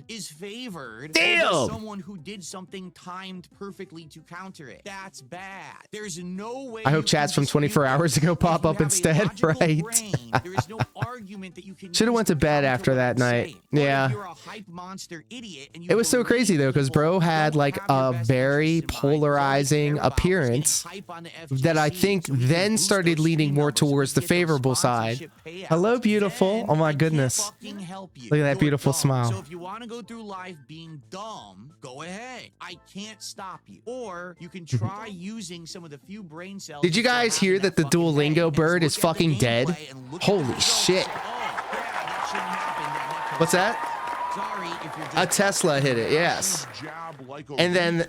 Is favored Damn! over someone who did something timed perfectly to counter it. That's bad. There's no way. I hope chats from 24 hours ago pop up instead, right? There is no argument that you can Should have went to bed after that night. Yeah. It was so crazy though, because bro had like a very polarizing appearance that I think then started leaning more towards the favorable side. Hello, beautiful. Oh my goodness. Look at that beautiful smile. So if you want to go through life being dumb, go ahead. I can't stop you. Or you can try using some of the few brain cells. Did you guys hear that the Duolingo bird is fucking dead? Holy shit. What's that? A Tesla hit it, yes. And then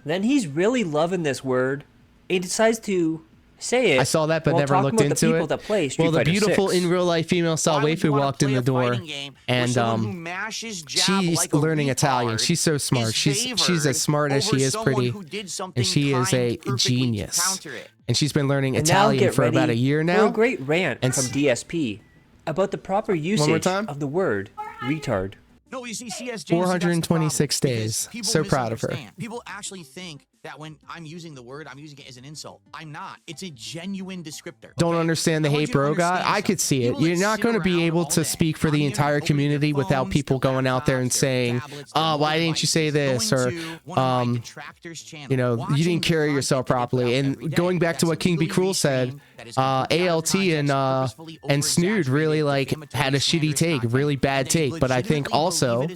Then he's really loving this word. He decides to Say it. I saw that, but while never talking looked about into the people it. That play Street Well, the Fighter beautiful 6. in real life female saw Why would waifu you wanna walked in play the a door, fighting game where and someone who mashes jab she's like a learning Italian. retard She's so smart. is She's as smart as favored she is over someone pretty, who did something and she is a kind perfectly to genius. counter it. And she's been learning And now Italian get for ready about a year for now. a great rant And from DSP about the proper usage time? of the word retard. No, you see, CSJ, 426 days. So proud of her. People actually think that when I'm using the word, I'm using it as an insult. I'm not. It's a genuine descriptor. Don't okay? understand the I want hate, you to bro. God, understand I could see it. something. People You're that not sit going to be around able all to day speak for on the internet, entire opening their community without phones, people their going out there and laptops, their saying, tablets, their "Oh, why mobile didn't you say devices, this?" or, going to one of my detractors' channel, you know, you watching didn't the carry content yourself that they put out properly. every And day going back to that's what King Be illegally Cruel said, restreamed, that is completely out of ALT and context, purposefully Snood really like had a shitty take, really bad take. But I think also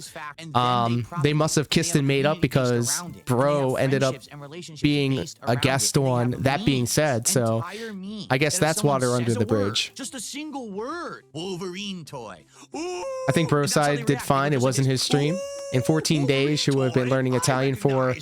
they must have kissed and made up because bro ended up being a guest on That Being Said. So I guess that's water under the bridge. Just a single word. Wolverine toy. I think bro side did fine. It wasn't his stream. In 14 days, she would have been learning Italian for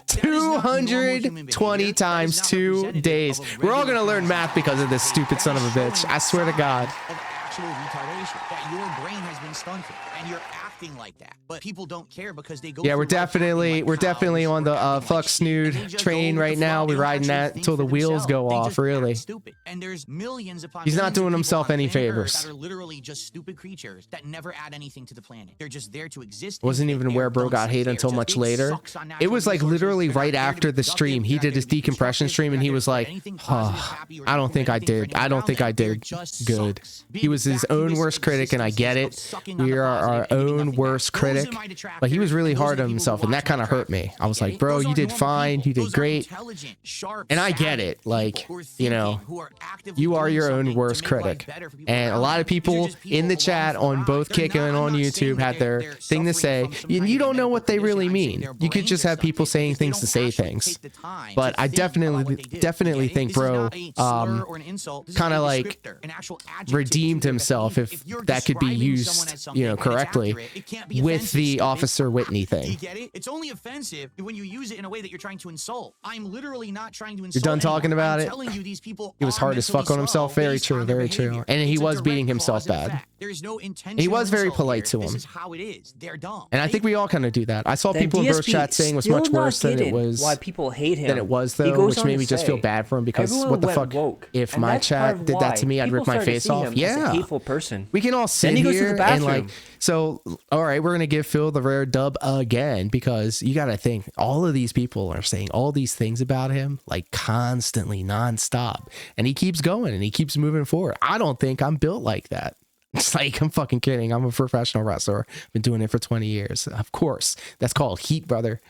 220 times 2 days. We're all going to learn math because of this stupid son of a bitch. I swear to God. Of actual retardation. That your brain has been stunted and you're acting like that. But people don't care because they go. Yeah, we're through life acting like definitely cows on the or acting fuck like sheep, snood and they just train go with right the now. flow. We're They don't riding actually that think until the for wheels themselves. go They off, just really. act stupid. And there's millions upon He's not millions of doing people himself on any planet Earth favors. that are literally just stupid creatures that never add anything to the planet. They're just there to exist. Wasn't and even fit aware there. bro Don't got hate care. until Just much big later. sucks on It natural was like resources. literally They're not right there to after be the stream. productive. He They're did not his there to be decompression constructive. stream and They're he not was there like, for anything positive, happy, or I don't think I anything for did. I anyone don't think around I them. There did just good. sucks. He was his own Vacuous worst critic, and I get it. existences of sucking on We the are our positive and giving own nothing worst back. Those are critic. my But he was detractors, really and those hard are on the people himself, who and that watch kind of my hurt me. traffic. I was Get like, it? bro, Those you aren't did normal fine. people. You did Those are great. intelligent, sharp, And I get savvy it. Like, people who are you know, thinking, who are actively you are doing your own something to worst make life critic. better for people And a around lot of them. These are people just people in the along chat for the on ride. both They're Kick and not- on I'm not saying YouTube that had their they're thing to say. suffering from some You kind of don't know medical what they really condition. I'm saying mean. their You could brains just are have people stunted saying because they things to don't say actually things. take the time But to I think about what they do. definitely You get it? think This is bro not a slur or an insult. This is kind of a like descriptor, an actual adjective redeemed to their himself behavior. if you're that could be describing someone used, as something you know, and it's correctly accurate, it can't be with offensive, the stupid. Officer Whitney Do you thing. get it? It's only offensive when you use it in a way that you're trying to insult. I'm literally not trying to insult. You're done talking anyone. about I'm it? telling you these people He was are hard as fuck mentally on himself. slow Very based true, on their very true. behavior. And he It's a was beating direct himself cause and bad. effect. There is no intention. He was very insult polite here. to This him. is how it is. They're dumb. And I think we all kind of do that. I saw Then people in bro's DSP chat saying it was still much not worse than it getting was why people hate him. than it was He though, goes which on made to me just feel say, bad for him because "Everyone what the went fuck? woke." If And my that's part chat of did that to why me, I'd people rip my started to face see off. him as a Yeah. hateful person. We can all sit he goes to here the and like, bathroom. so, all right, we're going to give Phil the rare dub again because you got to think all of these people are saying all these things about him like constantly, nonstop. And he keeps going and he keeps moving forward. I don't think I'm built like that. It's like, I'm fucking kidding. I'm a professional wrestler. Been doing it for 20 years. Of course. That's called heat, brother.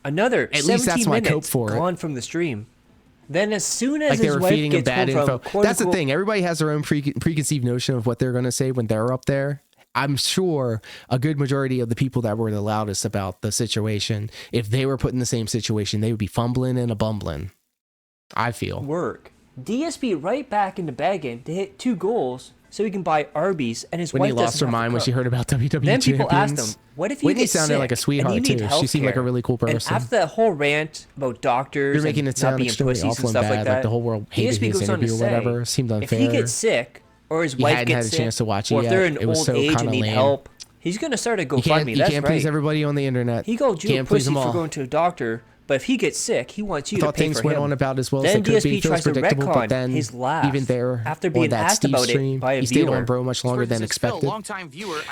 Another At least that's 17 my cope minutes for it. gone from the stream. Then as soon as Like they his were wife feeding him gets bad home info. from That's the thing. Everybody has their own preconceived notion of what they're going to say when they're up there. I'm sure a good majority of the people that were the loudest about the situation, if they were put in the same situation, they would be fumbling and a bumbling. I feel. work. DSP right back into begging to hit 2 goals so he can buy Arby's, and his Whitney wife lost her doesn't have to mind when cook. she heard about WWE Then people champions. asked him, "What if you Whitney get sounded sick like a and sweetheart you need too. She seemed like a healthcare?" really cool person. And after that whole rant about doctors You're making and it sound not being extremely pussies and awful and stuff bad. like that, Like the whole world hated DSP his goes on to interview or say, whatever. Seemed unfair. if he gets sick or his He wife hadn't gets had a sick, chance to watch it or if yet. they're in It was old so age and kinda need lame. help, he's gonna start a You can't GoFundMe. That's please right. everybody on the internet. He called you a Can't please pussy them for all. going to a doctor, but if he gets sick, he wants you I to thought pay things for went him. on about as well as Then they could be. DSP Feels tries to predictable, but retcon then his laugh even there after on being that asked Steve about stream, it by a he stayed viewer. on bro much longer than expected.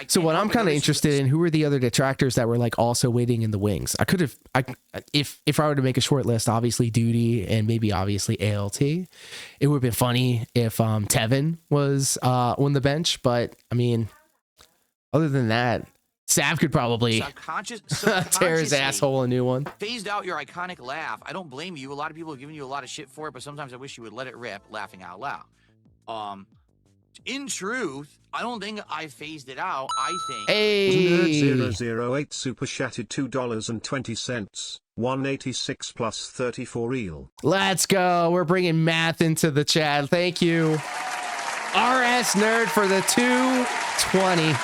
So what I'm kind of interested in, who are the other detractors that were like also waiting in the wings? I could have, if I were to make a short list, obviously Duty and maybe obviously ALT. It would have been funny if Tevin was on the bench, but I mean, other than that, Sav could probably tear his asshole a new one. Phased out your iconic laugh. I don't blame you. A lot of people have given you a lot of shit for it, but sometimes I wish you would let it rip, laughing out loud. In truth, I don't think I phased it out. I think. Hey. 008 super chatted $2.20. 186 plus 34 real. Let's go. We're bringing math into the chat. Thank you. RS Nerd for the 220.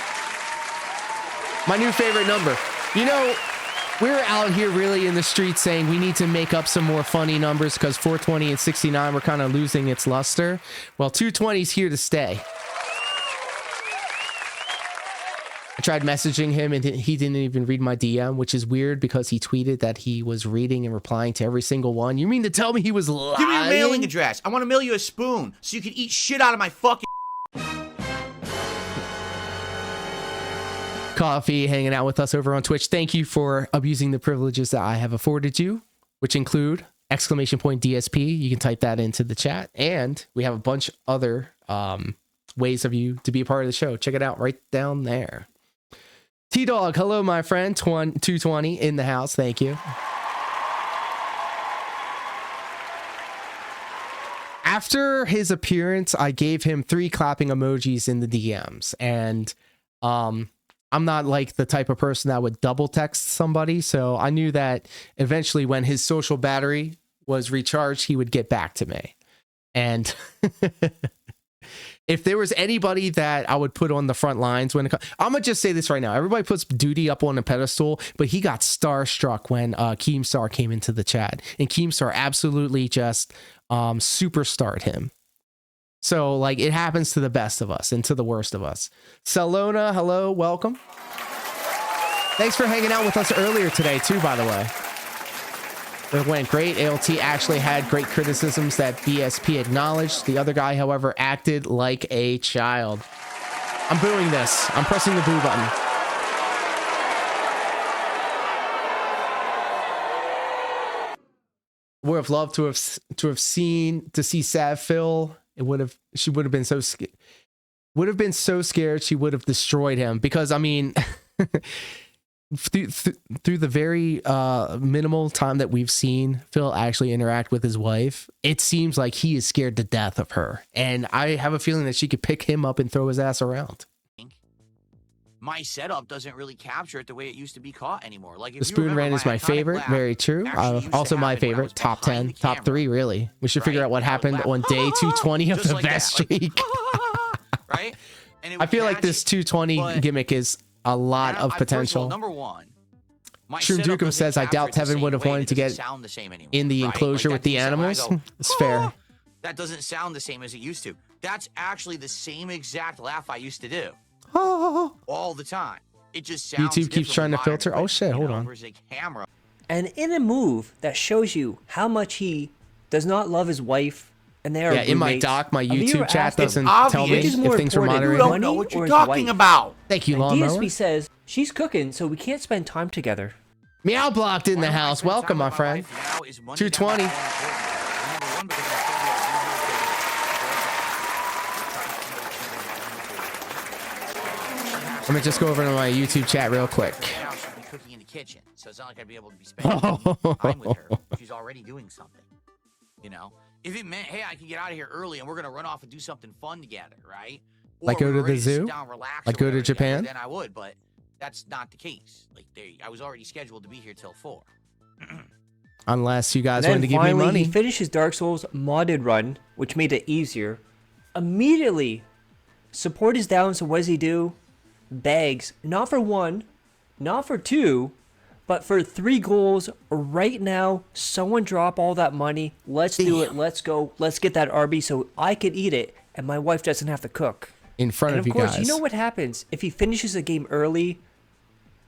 My new favorite number. You know, We're out here really in the streets saying we need to make up some more funny numbers because 420 and 69 were kind of losing its luster. Well, 220 is here to stay. I tried messaging him and he didn't even read my DM, which is weird because he tweeted that he was reading and replying to every single one. You mean to tell me he was lying? Give me your mailing address. I want to mail you a spoon so you can eat shit out of my fucking... Coffee hanging out with us over on Twitch. Thank you for abusing the privileges that I have afforded you, which include !DSP. You can type that into the chat. And we have a bunch other ways of you to be a part of the show. Check it out right down there. T-Dog, hello, my friend. 220 in the house. Thank you. After his appearance, I gave him 3 clapping emojis in the DMs. And I'm not like the type of person that would double text somebody. So I knew that eventually when his social battery was recharged, he would get back to me. And if there was anybody that I would put on the front lines when I'm going to just say this right now. Everybody puts Duty up on a pedestal, but he got starstruck when Keemstar came into the chat. And Keemstar absolutely just superstarred him. So, like, it happens to the best of us and to the worst of us. Salona, hello, welcome. Thanks for hanging out with us earlier today, too, by the way. It went great. ALT actually had great criticisms that DSP acknowledged. The other guy, however, acted like a child. I'm booing this. I'm pressing the boo button. Would have loved to have see Sav Phil. She would have been so scared. Would have been so scared she would have destroyed him because I mean, through the very minimal time that we've seen Phil actually interact with his wife, it seems like he is scared to death of her, and I have a feeling that she could pick him up and throw his ass around. My setup doesn't really capture it the way it used to be caught anymore. Like if the spoon rant is my favorite. Very true. Also my favorite. Top 10, top 3, really. We should figure out what happened on day 220 of the best streak. Right? And I feel like this 220 gimmick is a lot of potential. Number one, Shroom Dukem says, I doubt Tevin would have wanted to get in the enclosure with the animals. It's fair. That doesn't sound the same as it used to. That's actually the same exact laugh I used to do. All the time. It just sounds YouTube keeps trying to filter. Oh shit, hold on. And in a move that shows you how much he does not love his wife, and they are in my doc, my YouTube chat doesn't tell me if things are moderated. You don't know what you're talking about. Thank you, Lawnmower. DSP says she's cooking, so we can't spend time together. Meow blocked in the house. Welcome, my friend. 220. Let me just go over to my YouTube chat real quick. Cooking in the kitchen, so it's not like I'd be able to be spending time with her. She's already doing something, you know. If it meant, hey, I can get out of here early and we're gonna run off and do something fun together, right? Like go to the zoo, like go to Japan. Then I would, but that's not the case. Like I was already scheduled to be here till 4. Unless you guys wanted to give me money. He finished his Dark Souls modded run, which made it easier. Immediately, support is down. So what does he do? Begs, not for 1, not for 2, but for 3 goals right now. Someone drop all that money. Let's do it. Let's go. Let's get that RB so I can eat it and my wife doesn't have to cook. In front of you guys. And of course, you know what happens if he finishes a game early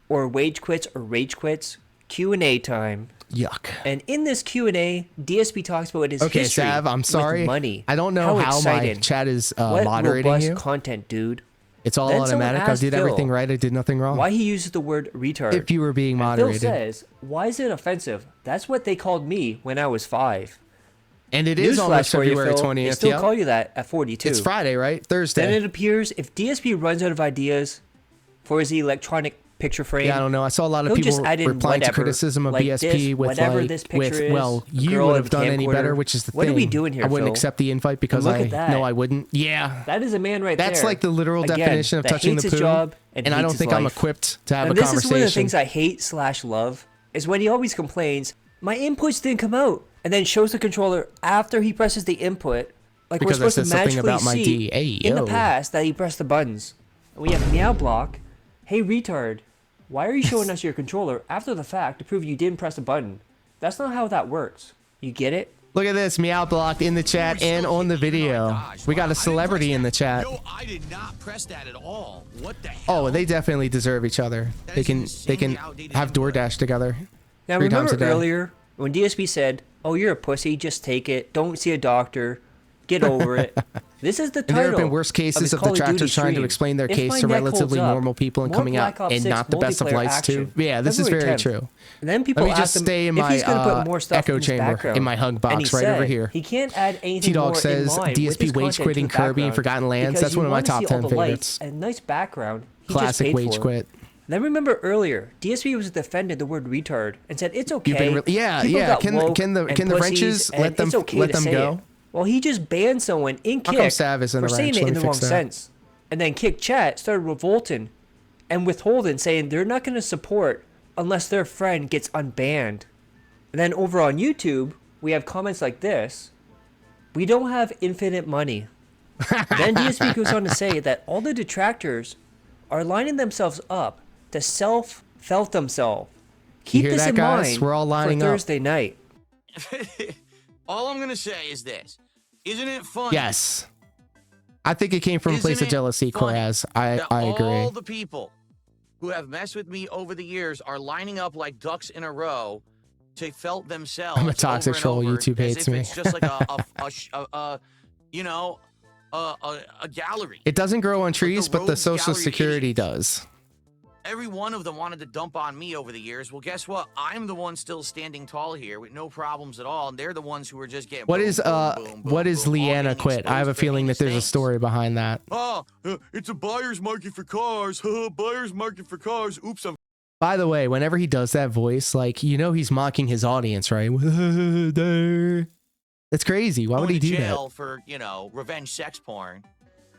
or wage quits or rage quits? Q&A time. Yuck. And in this Q&A, DSP talks about his history. Okay, Sav, I'm sorry. With money. I don't know how my chat is moderating robust you. Content, dude. It's all automatic. I did everything right. I did nothing wrong. Why he uses the word retard? If you were being moderated. Phil says, why is it offensive? That's what they called me when I was 5. And it is almost February 20th. They still call you that at 42. It's Friday, right? Thursday. Then it appears if DSP runs out of ideas for his electronic picture frame. Yeah, I don't know. I saw a lot of people replying to criticism of like BSP with well, you would have done any better, which is the thing. What are we doing here, I wouldn't Phil? accept the invite because I know I wouldn't. Yeah. That is a man right there. That's like the literal definition of touching the poo. And I don't think I'm equipped to have a conversation. This is one of the things I hate/love is when he always complains, my inputs didn't come out, and then shows the controller after he presses the input. Like because we're supposed to magically about my see in the past that he pressed the buttons. And we have Meow Block. Hey retard, Why are you showing us your controller after the fact to prove you didn't press a button? That's not how that works. You get it? Look at this, Meow Blocked in the chat and on the video. We got a celebrity in the chat. No, I did not press that at all. What the hell? Oh, they definitely deserve each other. They can have DoorDash together. Now 3 times remember a day. earlier when DSP said, "Oh, you're a pussy. Just take it. Don't see a doctor. Get over it." This is the And title. there have been worse cases of detractors trying to explain their case to relatively normal people and coming out and not the best of lights too. Yeah, this is very true. And then people Let me asked just him stay in if my he's going to put more stuff echo in his chamber background. in my hug And box he right over said here. He can't add anything T-Dog more says in line DSP with his Wage content Quitting to the Kirby and background Forgotten Lands. because That's you one of my want to top see 10 all the favorites. lights and nice background. He just Classic paid Wage for. Quit. Then remember earlier, DSP was defended the word retard and said it's okay. People yeah. got Can woke the and wrenches pussies, and let them it's okay let to them say go? it. Well, he just banned someone in How come Kick Sav isn't for a saying wrench? it Let in me the wrong fix that. sense. And then Kick Chat started revolting and withholding, saying they're not going to support unless their friend gets unbanned. And then over on YouTube, we have comments like this: "We don't have infinite money." Then DSP goes on to say that all the detractors are lining themselves up to self-felt themselves. Keep hear this that, in guys? mind We're all lining for up. Thursday night. All I'm gonna say is this: isn't it funny? Yes. I think it came from a place Isn't of it jealousy, funny Koraz. I that agree. all the people who have messed with me over the years are lining up like ducks in a row to felt themselves. I'm a toxic over and troll. over YouTube as hates if me. It's just like a gallery. It doesn't grow on trees, but the rogue Social gallery Security idiots. does. Every one of them wanted to dump on me over the years. Well, guess what? I'm the one still standing tall here with no problems at all, and they're the ones who are just getting. What boom, is boom, boom, what is boom, all Leanna getting quit? I have a exposed for feeling that heinous there's a things. story behind that. Oh, it's a buyer's market for cars. Buyer's market for cars. Oops, I'm. By the way, whenever he does that voice, like, you know, he's mocking his audience, right? That's crazy. Why would he going to do jail that? for, revenge sex porn.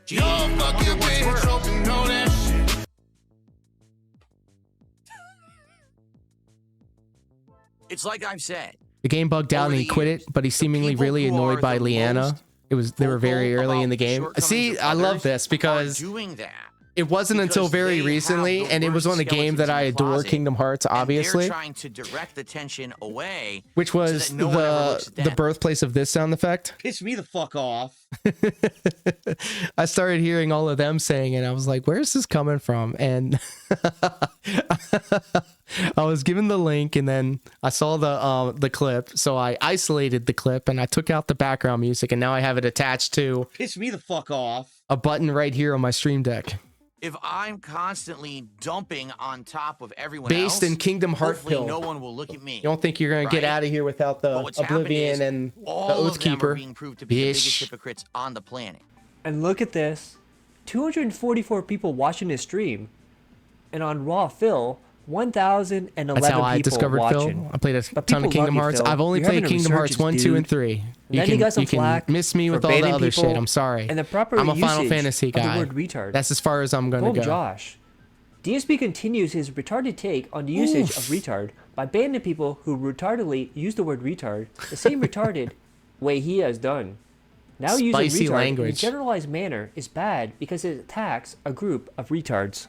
Yo, fuck your bitch, hope you know that shit. It's like I've said. The game bugged out Over and he the quit years, it, but he's the seemingly people really who annoyed are by the Leanna. most They were very vocal early in the about the game. shortcomings See, of I love others this are because doing that. it wasn't until Because very they have recently, the and it was worst on a game that I skeletons in the adore, closet, Kingdom Hearts, and obviously, they're trying to direct attention away, which was so that no one ever looks at the them. birthplace of this sound effect. Piss me the fuck off. I started hearing all of them saying it. I was like, where's this coming from? And I was given the link, and then I saw the clip. So I isolated the clip and I took out the background music, and now I have it attached to Piss me the fuck off. a button right here on my Stream Deck. If I'm constantly dumping on top of everyone Based else, in Kingdom Heart hopefully Hill. no one will look at me. You don't think you're gonna get Right? out of here without But the what's happened Oblivion is and the all of them are Oathkeeper? being proved to be the biggest Bish. hypocrites on the planet. And look at this. 244 people watching his stream. And on Raw Phil, 1,011 That's how people I discovered watching. Phil. I played a But ton people of Kingdom love you, Hearts. Phil. I've only You're having played a Kingdom Hearts 1, resurgence, 2, and dude. 3. Then you got some you can flack miss me for with all the banning other shit. people I'm sorry. and the proper I'm a Final usage Fantasy of the guy. word retard. That's as far as I'm gonna Boom go. Josh. DSP continues his retarded take on the usage of retard by banning people who retardedly use the word retard the same retarded way he has done. Now using Spicy retard in a language. generalized manner is bad because it attacks a group of retards.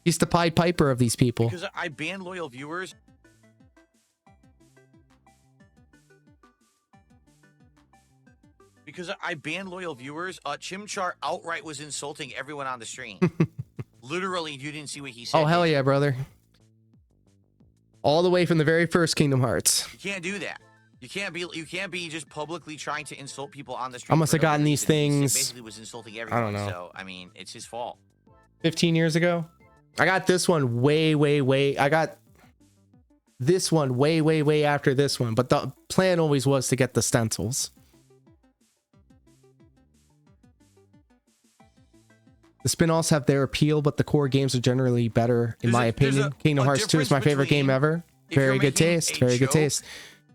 He's the Pied Piper of these people. Because I ban loyal viewers. Because I banned loyal viewers, Chimchar outright was insulting everyone on the stream. Literally, you didn't see what he said. Oh, hell did you? yeah, brother. All the way from the very first Kingdom Hearts. You can't do that. You can't be just publicly trying to insult people on the stream. I must for have no gotten these reason. He things, basically was insulting everyone. know. So I mean, it's his fault. 15 years ago. I got this one way. I got this one way after this one. But the plan always was to get the stencils. The spin-offs have their appeal, but the core games are generally better, in my opinion. Kingdom Hearts 2 is my favorite game ever. Very good taste. Very good taste.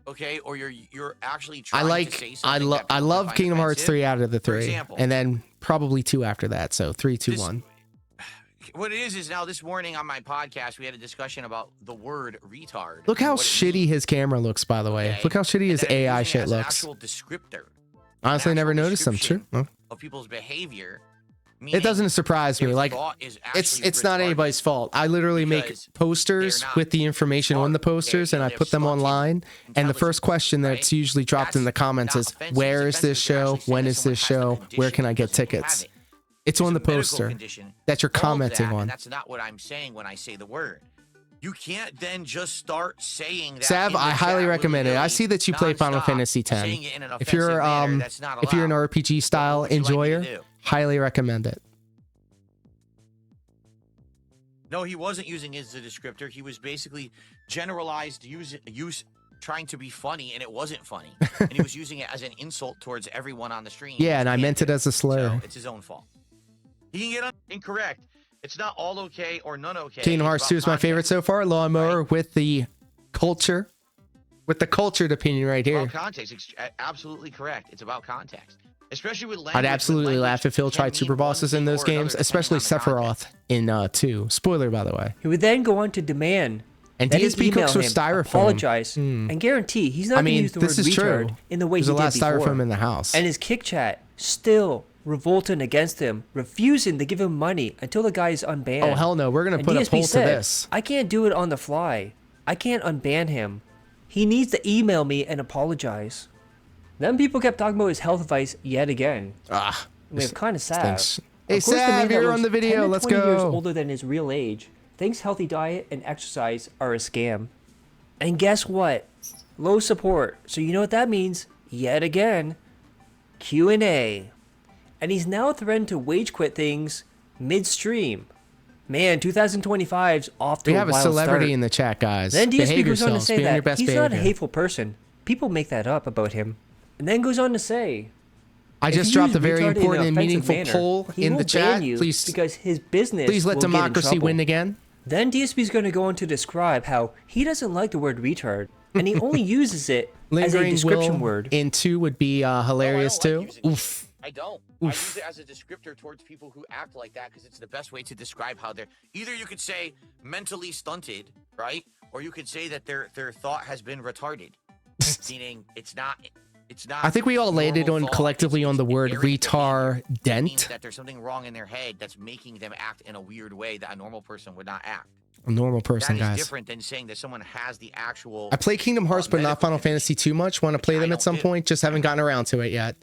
Okay, or you're actually I trying to say something that I people love find Kingdom Hearts offensive. 3 out of the For 3, example, and then probably 2 after that. So 3, 2, 1. what it is now this morning on my podcast we had a discussion about the word retard. Look how and what it shitty means, his camera looks, by the way. okay? Look how shitty And his that I'm AI using it shit as an looks. actual descriptor. Honestly, I an never actual noticed them. Sure. description of people's behavior It doesn't surprise me. their Like, thought is it's actually not retarded. anybody's fault. I literally make because posters they're not with the information on the smart. posters, They're- and I they have put them stunted online. And the first intelligence, question right? that's usually dropped in the That's comments not is, offensive. where It's is this offensive. They're show? actually saying When that is someone this has a show? Where condition can I get because you have tickets? it. It's There's on a the medical poster condition that you're called commenting that, on. and that's not what I'm saying when I say the word. You can't then just start saying that. Sav, in the I highly chat recommend it. I willy-nilly, see that you play Final nonstop, Fantasy X. saying it in an If you're offensive manner that's not if you're an allowed. RPG style What would you like me to enjoyer, do? highly recommend it. No, he wasn't using it as a descriptor. He was basically generalized use trying to be funny, and it wasn't funny. And he was using it as an insult towards everyone on the stream. Yeah, and which I he meant can't it do. as a slur. So it's his own fault. He can get incorrect. It's not all okay or none okay. Kingdom It's Hearts about 2 is my context. favorite so far. Lawnmower with the culture. With the cultured opinion right here. About context. Absolutely correct. It's about context. Especially with language. I'd absolutely laugh if Phil tried super bosses in those games, especially Sephiroth in 2. Spoiler, by the way. He would then go on to demand And that he DSP cooks email with him, styrofoam. apologize, and guarantee he's not I going to mean, use the this word is retard true. in the way There's he a lot did of before. styrofoam in the house. And his kick chat still revolting against him, refusing to give him money until the guy is unbanned. Oh, hell no. We're going to And put a DSP poll to said, this. I can't do it on the fly. I can't unban him. He needs to email me and apologize. Then people kept talking about his health advice yet again. Ah. I mean, kind of sad. stinks. Of Hey, course, the man Sav, that you're looks on the 10 video. to Let's 20 years go. older than his real age thinks healthy diet and exercise are a scam. And guess what? Low support. So you know what that means? Yet again, Q&A. And he's now threatened to wage quit things midstream. Man, 2025's off to We a have a wild celebrity start. in the chat, guys. Then DSP Behave goes on to yourselves. say Be on your that best he's not a behavior. hateful person. People make that up about him. And then goes on to say, I if just you dropped use a very retard in an important and offensive meaningful manner, poll he in the won't chat. ban you Please, because his business please let will get in democracy trouble. win again. Then DSP's going to go on to describe how he doesn't like the word retard, and he only uses it as a Lingering description will word. in 2 would be hilarious No, I don't too. like using Oof. I don't. I use it as a descriptor towards people who act like that because it's the best way to describe how they're. Either you could say mentally stunted, right? Or you could say that their thought has been retarded, meaning it's not. It's not. I think we all landed normal on thought. collectively It's on the word errant behavior. It means retardent. that there's something wrong in their head that's making them act in a weird way that a normal person would not act. A normal person, That is guys. different than saying that someone has the actual. I play Kingdom Hearts, but not medical Final Fantasy too much. Want to play I them at don't some do. point. Just haven't gotten around to it yet.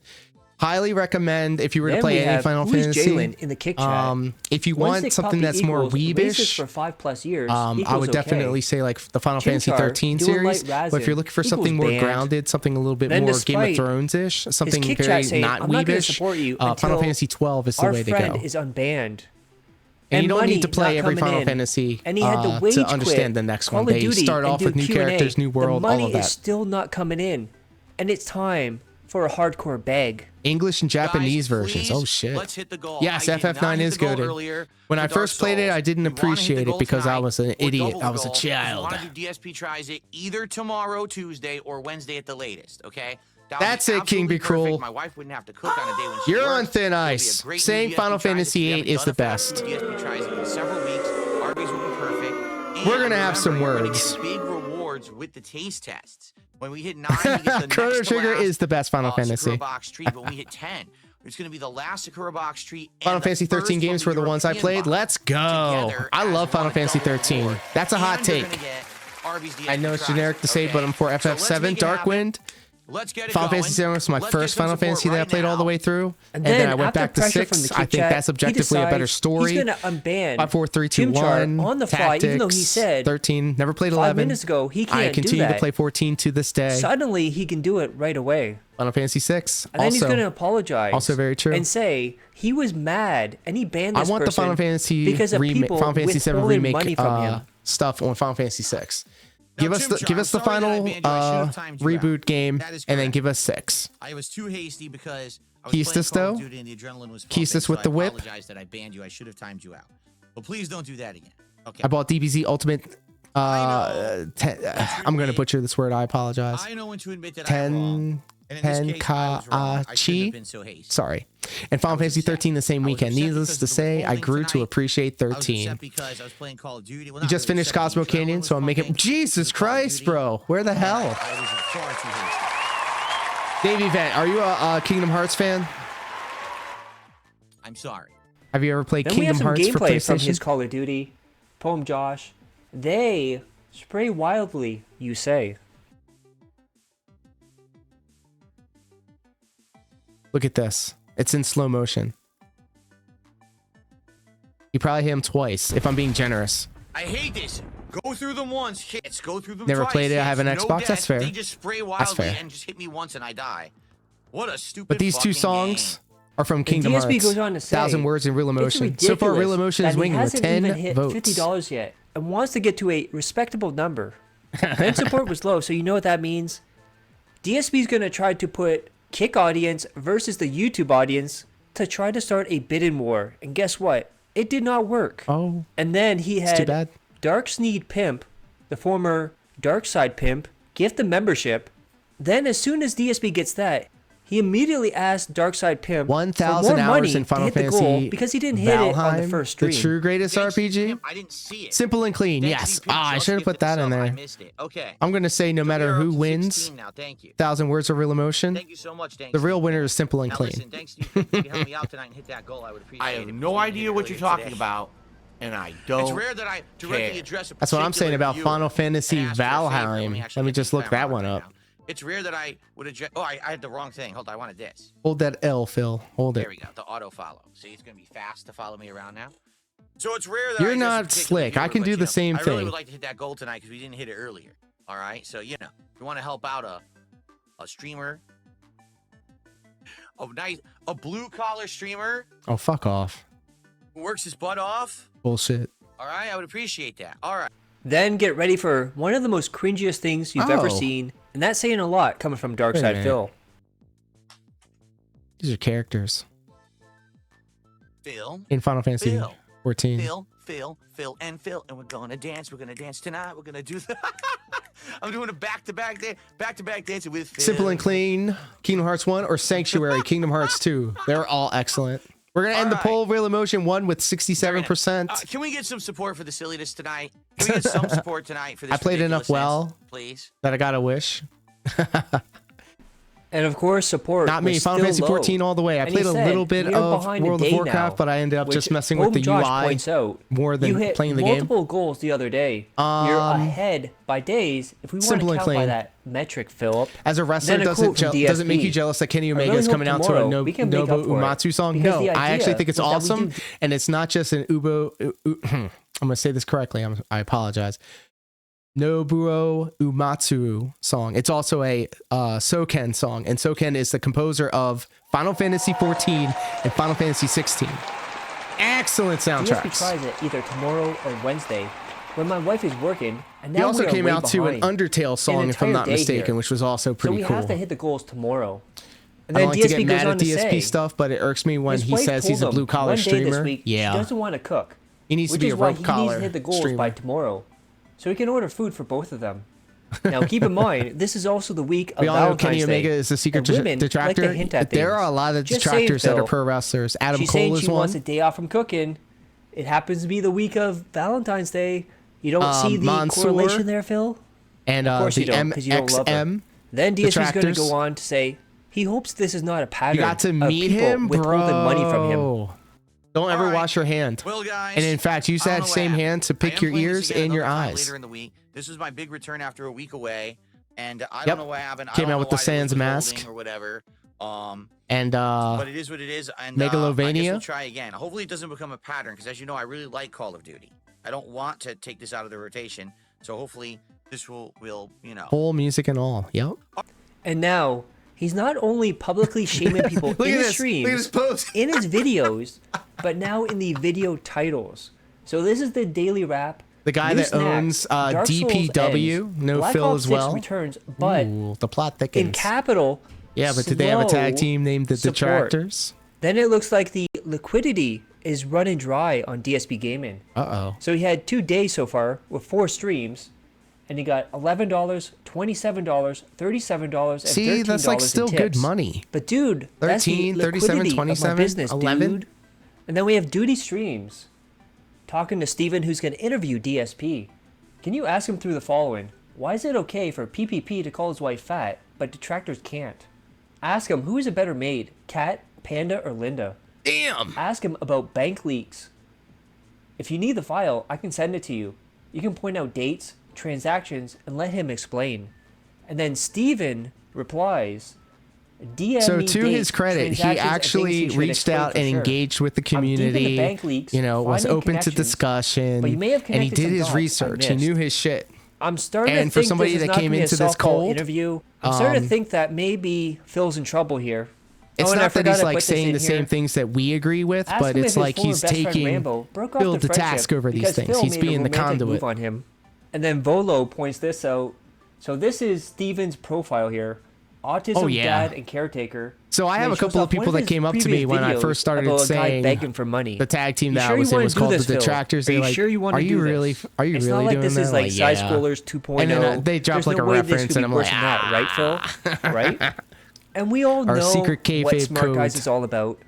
Highly recommend if you were to Then play we any have Final who's Fantasy. Jalen in the kick chat. If you One want sick something puppy that's more equals racist weebish, for 5+ years. I would equals definitely okay. say like the Final Fantasy Chimchar 13 doing light series. But if you're razzing looking for equals something more banned. grounded, something a little bit Then more Game of despite Thrones-ish, something kick very chat saying, not "I'm not gonna weebish, support you Final until Fantasy 12 is the Our way to friend go. is unbanned. And you don't money need to play not every coming Final in. Fantasy And he had to wage to understand quit the next Call one. of They Duty start and off do with new Q&A. characters, new world, the money all of is that. still not coming in, and it's time for a hardcore bag. English and Japanese Guys, versions. please, Oh shit. Let's hit the goal. Yes, I did not FF9 hit is the goal good. earlier When I for Dark first played it, Souls. I didn't We wanna hit the appreciate it goal because I tonight was an or idiot. double I the was a goal. If you child. want to do DSP tries it either tomorrow, Tuesday, or Wednesday at the latest. Okay. That would That's be it, King absolutely Be Cruel. perfect. My wife wouldn't have to cook on a day when she You're works. on thin It'll be a ice. great Saying new Final DSP tries Fantasy if you VIII haven't is done the it for best. DSP tries it in several weeks. Arby's will be perfect. And We're gonna have some remember, you're gonna words. get big rewards with the taste tests. When we hit 9, we get the Chrono next to Trigger last, is the best Final Fantasy. Sakura box treat. When we hit 10, it's going to be the last Sakura box treat. and Final the Fantasy 13 first games from were the ones I European played. box Let's go. together I as love Final one Fantasy double 13. reward. That's a hot And you're take. gonna get Arby's DSP I know it's tries, generic to say, okay? but I'm for So let's FF7. make it happen. Darkwind. Let's get it Final going. Fantasy 7 was my Let's get first some Final support Fantasy that I right played all the now. way through. And then I then went after back to pressure from 6. the I kick think chat, that's he objectively a better decides story. He's gonna unban 5, 4, 3, 2, Chimchar 1. on the fly, even though he Tactics, said 13. Never played 5 11. minutes ago he can't I do continue to that. play 14 to this day. Suddenly he can do it right away. Final Fantasy 6. And then he's Also, going to apologize. also very true. And say he was mad and he banned I this want the person Final Fantasy because of remake, people Final Fantasy 7 withholding remake money from him. stuff on Final Fantasy 6. Now, Give us the Chimchar, I'm sorry that I final banned you. I should have timed you out. reboot game, That is and then correct. give us 6. I was too hasty because I was Keystis, playing Call of though? Duty and the adrenaline was Keystis pumping, with so the I whip? apologize that I banned you. I should have timed you out. But please don't do that again. Okay. I bought DBZ Ultimate. I I'm going to butcher this word. I apologize. I know when to admit that I'm wrong. And in this case, I was wrong. I shouldn't have been so hasty. Sorry. And Final Fantasy 13 the same I was weekend. upset Needless because to of the say, I withholding grew to tonight. appreciate I was 13. upset because I was playing Call of Duty. Well, You not just really finished upset, Cosmo but the adrenaline Canyon, was so I'm making. pumping. Jesus Call of Christ, Duty. bro. Where the hell? I was far too hasty. Davey Vent, are you a Kingdom Hearts fan? I'm sorry. Have you ever played Then we have Kingdom some Hearts for gameplay from his PlayStation? Call of Duty. Poem Josh. They spray wildly, you say. Look at this. It's in slow motion. You probably hit him twice, if I'm being generous. I hate this. Go through them once, hits. Go through them Never twice, played it, I hits. have an No Xbox, death. that's fair. They just spray That's wildly fair. and just hit me once and I die. What a stupid But these two fucking songs game. are from Kingdom DSP Hearts. goes on to say, 1,000 words in Real it's Emotion. So far, Real ridiculous Emotion that is he winning with hasn't 10 even hit votes. $50 yet and wants to get to a respectable number. Fan support was low, so you know what that means. DSP is going to try to put Kick audience versus the YouTube audience to try to start a bidding war. And guess what? It did not work. Oh, And then he it's too had bad. Dark Sneed Pimp, the former Dark Side Pimp, gift the membership. Then as soon as DSP gets that, he immediately asked Dark Side Pimp 1,000 for more money hours in Final to hit the goal Fantasy because he didn't hit it on the Valheim, first stream. the true greatest Thanks, RPG. Pimp. I didn't see it. Simple and clean, Thanks, yes. Pimp. I Just should have gifted put that the in sub. I there. missed it. Okay. I'm going to say no So matter we are who up to wins, 16 now. Thank you. 1,000 words of Real Emotion, Thank you so much. Thanks. the real winner is Simple and Now Clean. listen, thanks Steve. If you could help me out tonight and hit that goal, I would appreciate I it. have because no we didn't hit idea it what you're earlier talking today. about, and I don't. It's rare that I directly care. address a That's what I'm saying particular about viewer Final Fantasy and ask for a favor. Valheim. actually Let me get just the look camera that on one right up. now. It's rare that I would address. Oh, I had the wrong thing. Hold on, I want this. Hold that L, Phil. Hold There it. we go. The auto follow. See, it's gonna be fast to follow me around now. So it's rare that You're I address a not particular slick. I viewer, can but, do you the know, same I really thing. would like to hit that goal tonight because we didn't hit it earlier. All right, so you know, if you want to help out a streamer, a blue collar streamer Oh, fuck off. who works his butt off. Bullshit. All right, I would appreciate that. All right. Then get ready for one of the most cringiest things you've ever Oh. seen, and that's saying a lot coming from Dark Wait a Side minute. Phil. These are characters Phil, in Final Fantasy Phil, 14. Phil, and we're gonna dance. We're gonna dance tonight. We're gonna do the. I'm doing a back-to-back dancing with Phil. Simple and Clean, Kingdom Hearts 1, or Sanctuary, Kingdom Hearts 2. They're all excellent. We're going to end the poll. Real Emotion won with 67%. Can we get some support for the silliness tonight? Can we get some support tonight for this? I played enough ridiculousness, well please. that I got a wish. And of course, support. Not me. was Final still Fantasy low. 14 all the way. I And he played a said, little bit "We are of behind a World of day Warcraft, now," but I ended up which just messing with the Josh UI points out, more than you hit playing the game. multiple goals the other day. You're ahead by days. If we want to Simple and count by clean. that metric, Philip. As a wrestler, Then a quote from doesn't make DSP. you jealous that Kenny I Omega really is hope coming out to a tomorrow we can make Nobu up for it, Uematsu song? because No, the I actually idea think it's was that we awesome, do- and it's not just an I'm going to say this correctly. I apologize. Nobuo Uematsu song. It's also a Soken song, and Soken is the composer of Final Fantasy 14 and Final Fantasy 16. Excellent DSP soundtracks. tries it either tomorrow or Wednesday when my wife is working. And now He also we are came way out to an behind. Undertale song, if I'm entire not day mistaken, here. which was also So pretty we cool. have to hit the goals tomorrow. And I then don't like to DSP get goes mad on at to DSP say, stuff, but it irks me when his he wife says he's a told him blue collar one day streamer. This week, Yeah, she doesn't want to cook. he needs to Which be is a why rope he needs collar to hit the goals streamer. by tomorrow, so he can order food for both of them. Now, keep in mind, this is also the week of We all know Valentine's Kenny Day, Omega is a secret and women detractor. Like to hint at There things. are a lot of Just saying, detractors that are Phil. pro wrestlers. Adam She's Cole saying is she one. wants a day off from cooking. It happens to be the week of Valentine's Day. You don't see the Mansoor correlation there, Phil? And Of course the you don't, 'cause you don't love her. MXM. Then DSP is going to detractors. go on to say he hopes this is not a pattern You got to of meet people him, withholding bro. money from him. Don't ever All right. wash your hand. Well, guys. And in fact, use I don't that know what same happened. hand to I pick am your playing this ears again and your another time eyes. Later in the week. This is my big return after a week away, and I Yep. don't know what happened. Came I don't out know with the why there was Sans mask. withholding or whatever. And But it is what it is. And I guess Megalovania? we'll try again. Hopefully, it doesn't become a pattern because, as you know, I really like Call of Duty. I don't want to take this out of the rotation. So hopefully, this will whole music and all. Yep. And now, he's not only publicly shaming people Look in at his this. streams, Look at his pose. in his videos, but now in the video titles. So this is the daily wrap. The guy New that owns snacks, Dark Souls DPW, ends, no Black Phil Ops as 6 well. returns, but Ooh, the plot thickens. in capital. Yeah, but did they have a tag slow team named the support. Detractors? Then it looks like the liquidity is running dry on DSP Gaming. Uh-oh. So he had 2 days so far with 4 streams, and he got $11, $27, $37, and See, $13 that's like in still good tips. money. But dude, that's the 13, 37, liquidity of my 27, business, 11. dude. And then we have Duty Streams talking to Steven, who's going to interview DSP. Can you ask him through the following? Why is it okay for PPP to call his wife fat, but detractors can't? Ask him, who is a better maid, Cat, Panda, or Linda? Damn. Ask him about bank leaks. If you need the file, I can send it to you. You can point out dates, transactions, and let him explain. And then Steven replies, DM So me to dates, his credit, he transactions, and things actually he should reached explain out for and sure. engaged with the I'm deep into community, bank leaks, you know, was finding open to connections, discussion, but you may have and he connected did some his dots I research. He missed. knew his shit. I'm starting And to for think somebody this is that not came gonna be a into this softball cold, interview. I'm starting to think that maybe Phil's in trouble here. It's and I not that forgot he's to like put this saying in the here. same things that we agree with, Ask but him if it's his like former he's best friend taking Rambo broke off Phil the to friendship task over these because things. Phil He's made a being the romantic conduit. move on him. And then Volo points this out. So this is Steven's profile here. Autism Oh, yeah. dad and caretaker. So I And have then a couple shows of off people one that his came up to me previous when I videos first started about a guy saying begging for money. the tag team You that sure I was you in wanna was do called this, the Phil? Detractors. Are They're you like, sure you want are to you do really? this? Are you It's really not like doing this that? is like side yeah. scrollers 2.0. And then they dropped There's like no a way this reference, could and be I'm worse like, than that, right, Phil? Right? And we all Our know secret what kayfabe Smart Guys code. is all about.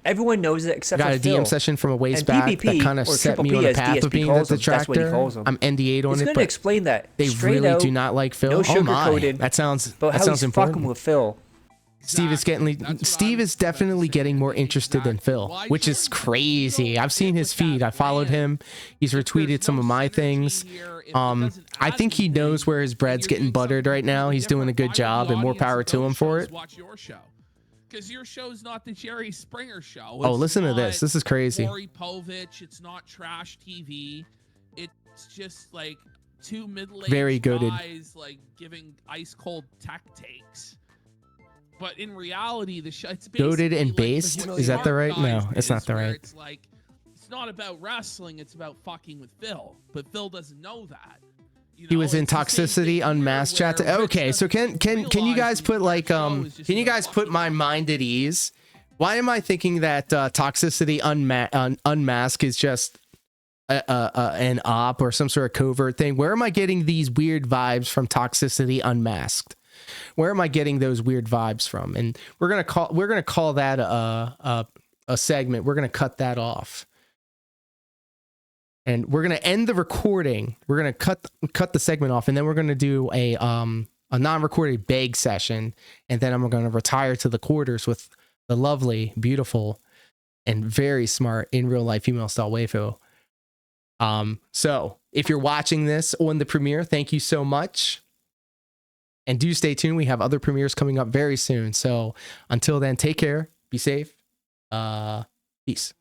Everyone knows it except got for a Phil. DM session from a ways And back PPP, that kind of or set Triple me P on a as path DSP of being the calls him, that's what he detractor. calls him. I'm NDA'd on He's it, going to but explain that they straight really out, do not like Phil. no Oh my, sugar-coated, that sounds but that how sounds he's important. fucking with Phil. Steve is getting. Steve is definitely getting more interested than Phil, which is crazy. I've seen his feed. I followed him. He's retweeted some of my things. I think he knows where his bread's getting buttered right now. He's doing a good job, and more power to him for it. Watch your show, because your show's not the Jerry Springer show. Oh, listen to this. This is crazy. Maury Povich. It's not trash TV. It's just like two middle-aged Very goated. guys like giving ice cold tech takes. But in reality, the show it's Goated and like based? what Is that the Smart right? No, Guys it's not is, the where right. It's like it's not about wrestling. It's about fucking with Phil. But Phil doesn't know that. You He know, was in it's the same Toxicity thing here Unmasked chat. where Rich Okay, so doesn't can you realize guys the put like entire show is just can you about guys put fucking my mind at ease? Why am I thinking that Toxicity Unmasked is just an op or some sort of covert thing? Where am I getting these weird vibes from Toxicity Unmasked? Where am I getting those weird vibes from? And we're gonna call that a segment. We're gonna cut that off, and we're gonna end the recording. We're gonna cut the segment off, and then we're gonna do a non-recorded beg session, and then I'm gonna retire to the quarters with the lovely, beautiful, and very smart in real life female style waifu. So if you're watching this on the premiere, thank you so much. And do stay tuned. We have other premieres coming up very soon. So until then, take care, be safe. Peace.